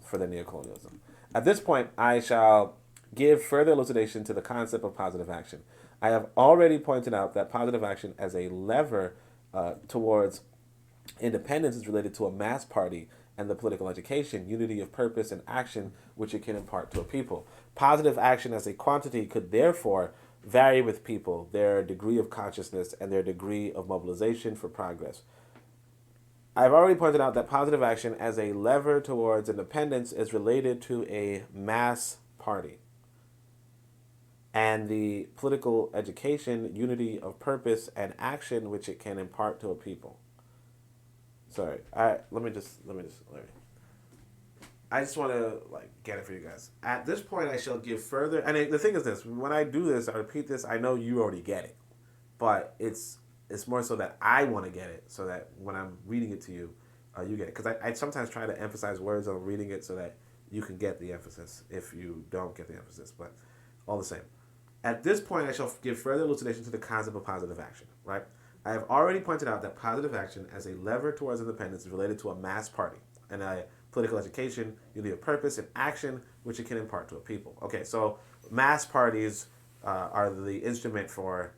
for their neocolonialism. At this point, I shall give further elucidation to the concept of positive action. I have already pointed out that positive action as a lever towards independence is related to a mass party and the political education, unity of purpose and action, which it can impart to a people. Positive action as a quantity could therefore vary with people, their degree of consciousness, and their degree of mobilization for progress. I've already pointed out that positive action as a lever towards independence is related to a mass party and the political education, unity of purpose, and action which it can impart to a people. Sorry, I just want to get it for you guys. At this point, I shall give further. And the thing is this: when I do this, I repeat this. I know you already get it, but it's more so that I want to get it, so that when I'm reading it to you, you get it. Because I sometimes try to emphasize words on reading it so that you can get the emphasis if you don't get the emphasis. But all the same, at this point, I shall give further elucidation to the concept of positive action. Right. I have already pointed out that positive action as a lever towards independence is related to a mass party and a political education, unity of purpose, and action which it can impart to a people. Okay, so mass parties are the instrument for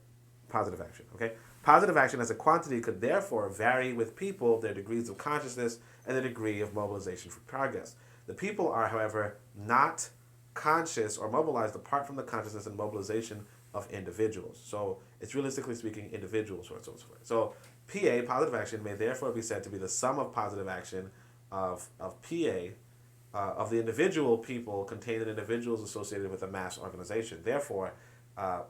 positive action. Okay, positive action as a quantity could therefore vary with people, their degrees of consciousness, and the degree of mobilization for progress. The people are, however, not conscious or mobilized apart from the consciousness and mobilization of individuals. So it's realistically speaking individuals, so on and so forth. So PA, positive action, may therefore be said to be the sum of positive action of PA, of the individual people contained in individuals associated with a mass organization. Therefore, PA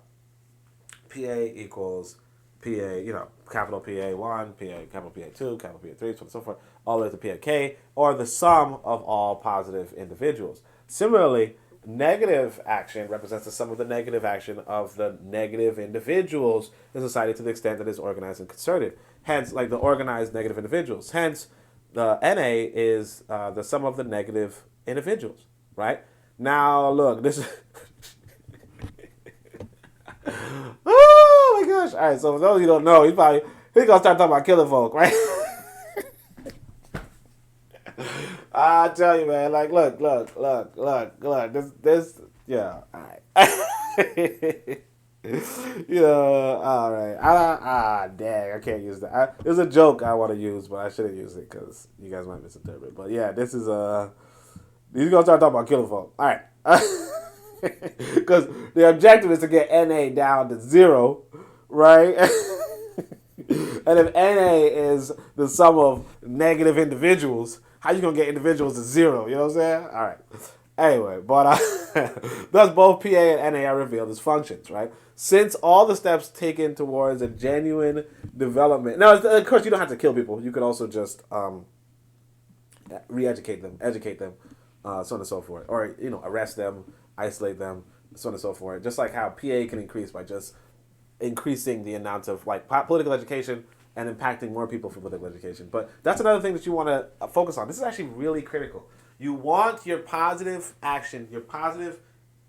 equals PA, capital PA1, capital PA2, capital PA3, so on and so forth, all the way to PAK, or the sum of all positive individuals. Similarly, negative action represents the sum of the negative action of the negative individuals in society to the extent that it is organized and concerted. Hence, like the organized negative individuals. Hence, the NA is the sum of the negative individuals, right? Now, look, this is... oh, my gosh. All right, so for those of you who don't know, he's going to start talking about killing folk, right? I tell you, man, look, this, yeah, all right. All right. Dang, I can't use that. There's a joke I want to use, but I shouldn't use it because you guys might misinterpret. But yeah, this is, he's going to start talking about killing folk. All right. Because the objective is to get NA down to 0, right? And if NA is the sum of negative individuals, how you going to get individuals to 0? You know what I'm saying? All right. Anyway, but thus both PA and NA are revealed as functions, right? Since all the steps taken towards a genuine development. Now, of course, you don't have to kill people. You could also just re-educate them, educate them, so on and so forth, or arrest them, isolate them, so on and so forth. Just like how PA can increase by just increasing the amount of like political education and impacting more people for political education. But that's another thing that you want to focus on. This is actually really critical. You want your positive action, positive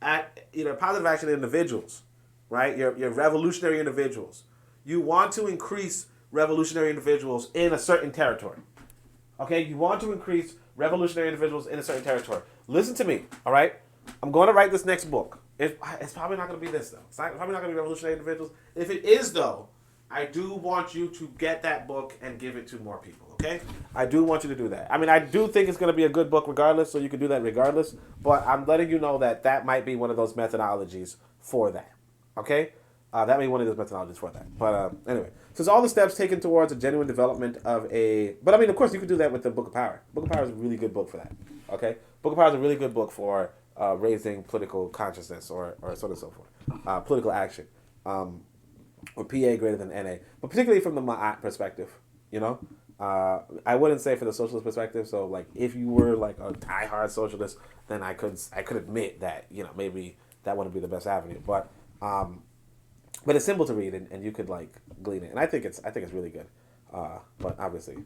action individuals, right? Your revolutionary individuals. You want to increase revolutionary individuals in a certain territory. Okay, you want to increase revolutionary individuals in a certain territory. Listen to me, all right? I'm going to write this next book. It's probably not going to be this, though. It's probably not going to be revolutionary individuals. If it is, though, I do want you to get that book and give it to more people, okay? I do want you to do that. I mean, I do think it's going to be a good book regardless, so you can do that regardless, but I'm letting you know that that might be one of those methodologies for that, okay? That may be one of those methodologies for that. But anyway, so all the steps taken towards a genuine development of a... But I mean, of course, you could do that with the Book of Power. Book of Power is a really good book for that, okay? Book of Power is a really good book for raising political consciousness or so on and so forth. Political action. Or PA greater than NA. But particularly from the Ma'at perspective, I wouldn't say for the socialist perspective. So, like, if you were, like, a diehard socialist, then I could admit that, maybe that wouldn't be the best avenue. But it's simple to read, and you could, like, glean it. And I think it's really good. But obviously,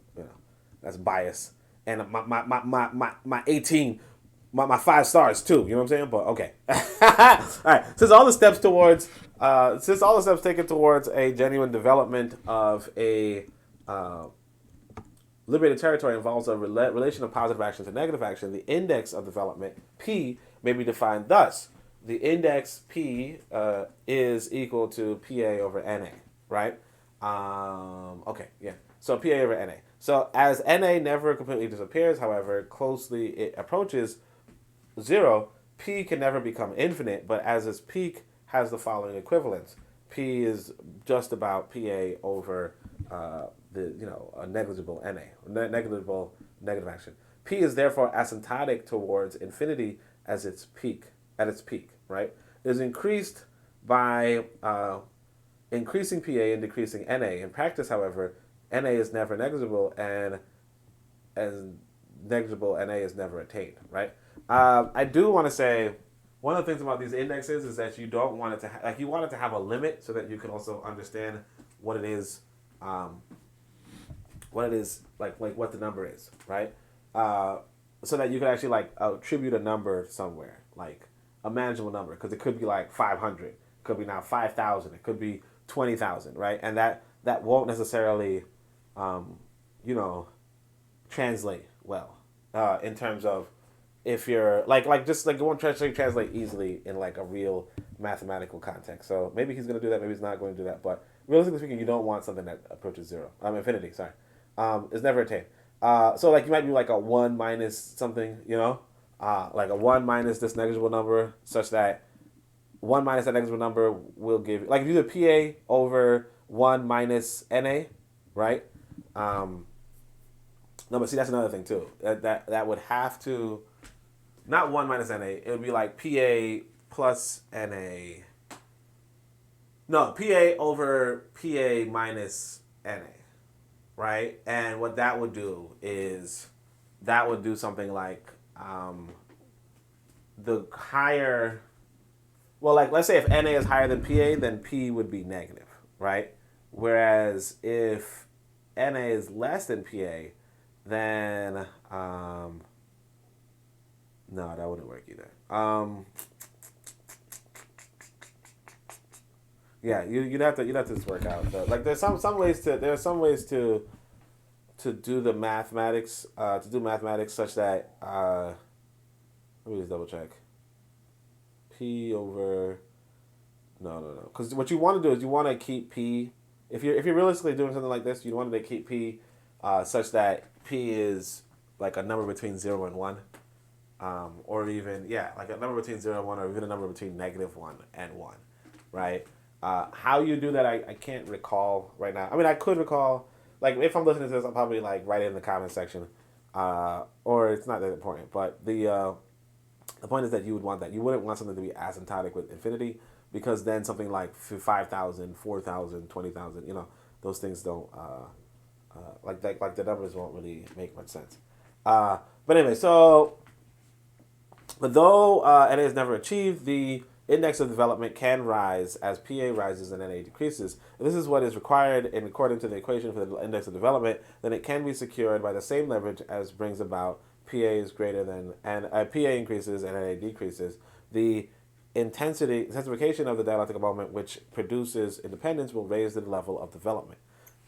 that's bias. And my 18... My 5 stars too, you know what I'm saying? But okay. All right. Since all the steps taken towards a genuine development of a liberated territory involves a relation of positive action to negative action, the index of development, P, may be defined thus. The index P is equal to PA over NA, right? Okay, yeah. So PA over NA. So as NA never completely disappears, however, closely it approaches 0, P can never become infinite, but as its peak has the following equivalence. P is just about PA over a negligible NA, negligible negative action. P is therefore asymptotic towards infinity at its peak, right? It is increased by increasing PA and decreasing NA. In practice, however, NA is never negligible, and as negligible NA is never attained, right? I do want to say one of the things about these indexes is that you don't want it to you want it to have a limit so that you can also understand what it is like what the number is, right? So that you can actually like attribute a number somewhere, like a manageable number, because it could be like 500, it could be now 5,000, it could be 20,000, right? And that won't necessarily translate well in terms of if you're like it won't translate easily in like a real mathematical context. So maybe he's going to do that, maybe he's not going to do that. But realistically speaking, you don't want something that approaches infinity. Sorry, it's never attained. So like you might be like a 1 minus something, like a 1 minus this negligible number, such that 1 minus that negligible number will give like if you do the PA over 1 minus NA, right? No, but see that's another thing too. That would have to. Not 1 minus NA. It would be like PA plus NA. No, PA over PA minus NA. Right? And what that would do is that would do something like the higher... Well, like let's say if NA is higher than PA, then P would be negative. Right? Whereas if NA is less than PA, then... no, that wouldn't work either. Yeah, you'd have to just work out. Like there are some ways to do the mathematics such that let me just double check. P over no, because what you want to do is you want to keep P. If you're realistically doing something like this, you want to keep P such that P is like a number between 0 and 1. Or even, like a number between 0 and 1, or even a number between -1 and 1, right? How you do that, I can't recall right now. I mean, I could recall, like, if I'm listening to this, I'll probably, like, write it in the comment section, or it's not that important, but The point is that you would want that. You wouldn't want something to be asymptotic with infinity, because then something like 5,000, 4,000, 20,000, those things don't, like the numbers won't really make much sense. But anyway, but though NA is never achieved, the index of development can rise as PA rises and NA decreases. If this is what is required and according to the equation for the index of development, then it can be secured by the same leverage as brings about PA is greater than, and PA increases and NA decreases. The intensification of the dialectical moment, which produces independence, will raise the level of development.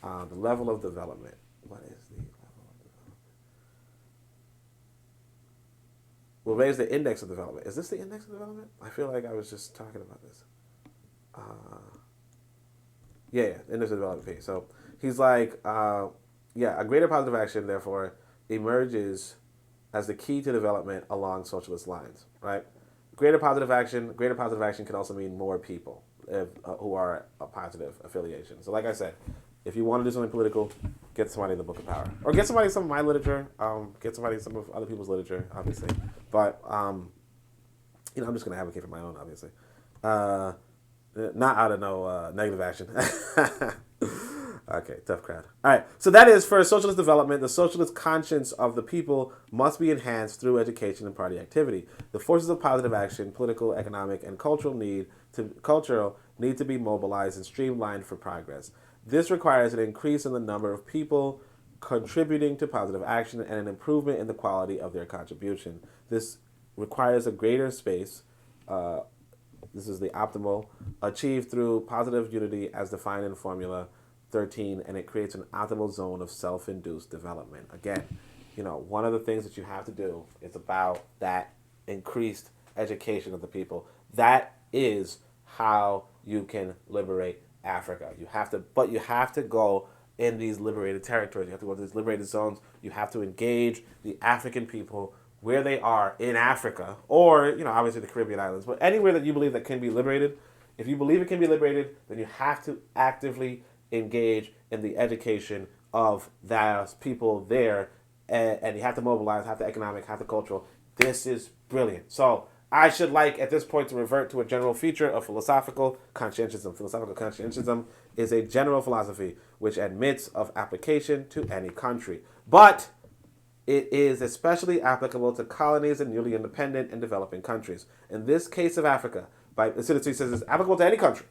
The level of development. What is the level of development? Will raise the index of development. Is this the index of development? I feel like I was just talking about this. Yeah, index of development P. So he's like, a greater positive action, therefore, emerges as the key to development along socialist lines, right? Greater positive action can also mean more people who are a positive affiliation. So like I said, if you want to do something political, get somebody in the Book of Power. Or get somebody some of my literature, get somebody some of other people's literature, obviously. But, I'm just going to advocate for my own, obviously. Not out of no negative action. Okay, tough crowd. All right, so that is for socialist development. The socialist conscience of the people must be enhanced through education and party activity. The forces of positive action, political, economic, and cultural need to be mobilized and streamlined for progress. This requires an increase in the number of people contributing to positive action and an improvement in the quality of their contribution. This requires a greater space. This is the optimal, achieved through positive unity as defined in Formula 13, and it creates an optimal zone of self-induced development. Again, one of the things that you have to do is about that increased education of the people. That is how you can liberate Africa. You have to go in these liberated territories. You have to go to these liberated zones. You have to engage the African people where they are in Africa, or obviously the Caribbean islands, but anywhere that you believe that can be liberated. If you believe it can be liberated, then you have to actively engage in the education of those people there, and you have to mobilize, have the economic, have the cultural. This is brilliant. So I should like at this point to revert to a general feature of philosophical conscientism. Philosophical conscientism is a general philosophy which admits of application to any country, but it is especially applicable to colonies and newly independent and developing countries. In this case of Africa, he says it's applicable to any country,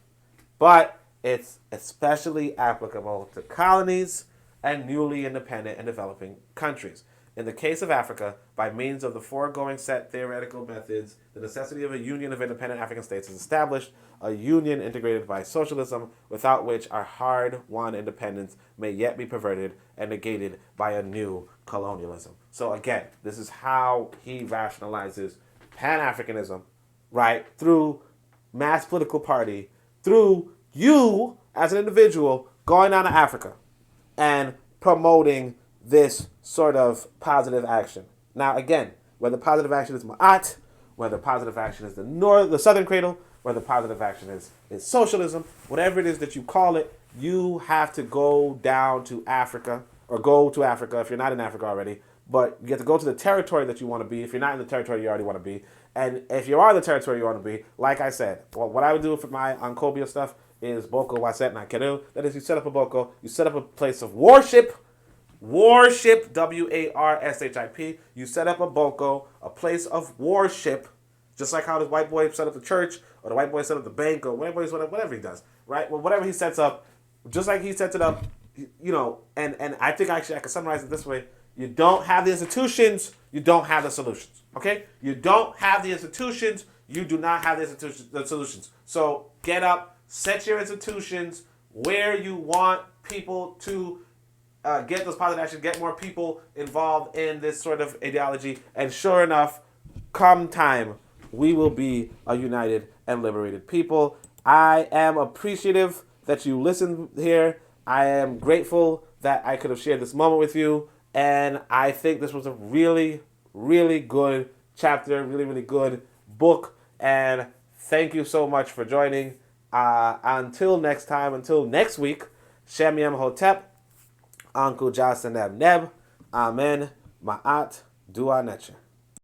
but it's especially applicable to colonies and newly independent and developing countries. In the case of Africa, by means of the foregoing set theoretical methods, the necessity of a union of independent African states is established, a union integrated by socialism, without which our hard-won independence may yet be perverted and negated by a new colonialism. So again, this is how he rationalizes Pan-Africanism, right? Through mass political party, through you as an individual going down to Africa and promoting this sort of positive action. Now, again, whether positive action is Ma'at, whether positive action is the Southern Cradle, whether positive action is socialism, whatever it is that you call it, you have to go down to Africa, or go to Africa if you're not in Africa already, but you have to go to the territory that you want to be. If you're not in the territory you already want to be, and if you are in the territory you want to be, like I said, well, what I would do for my Ankobia stuff is Boko Waset Nakeru. That is, you set up a Boko, you set up a place of worship, worship, W-A-R-S-H-I-P. You set up a Boko, a place of worship, just like how this white boy set up the church, or the white boy set up the bank, or whatever he does, right? Well, whatever he sets up, just like he sets it up, and I think actually I can summarize it this way: you don't have the institutions, you don't have the solutions. Okay? You don't have the institutions, you do not have the solutions. So get up, set your institutions where you want people to get those positive actions, get more people involved in this sort of ideology, and sure enough, come time, we will be a united and liberated people. I am appreciative that you listened here. I am grateful that I could have shared this moment with you, and I think this was a really, really good chapter, really, really good book, and thank you so much for joining. Until next time, until next week, Shem Yem Hotep, Uncle Jasaneb Neb, Amen, Ma'at, Dua Neche.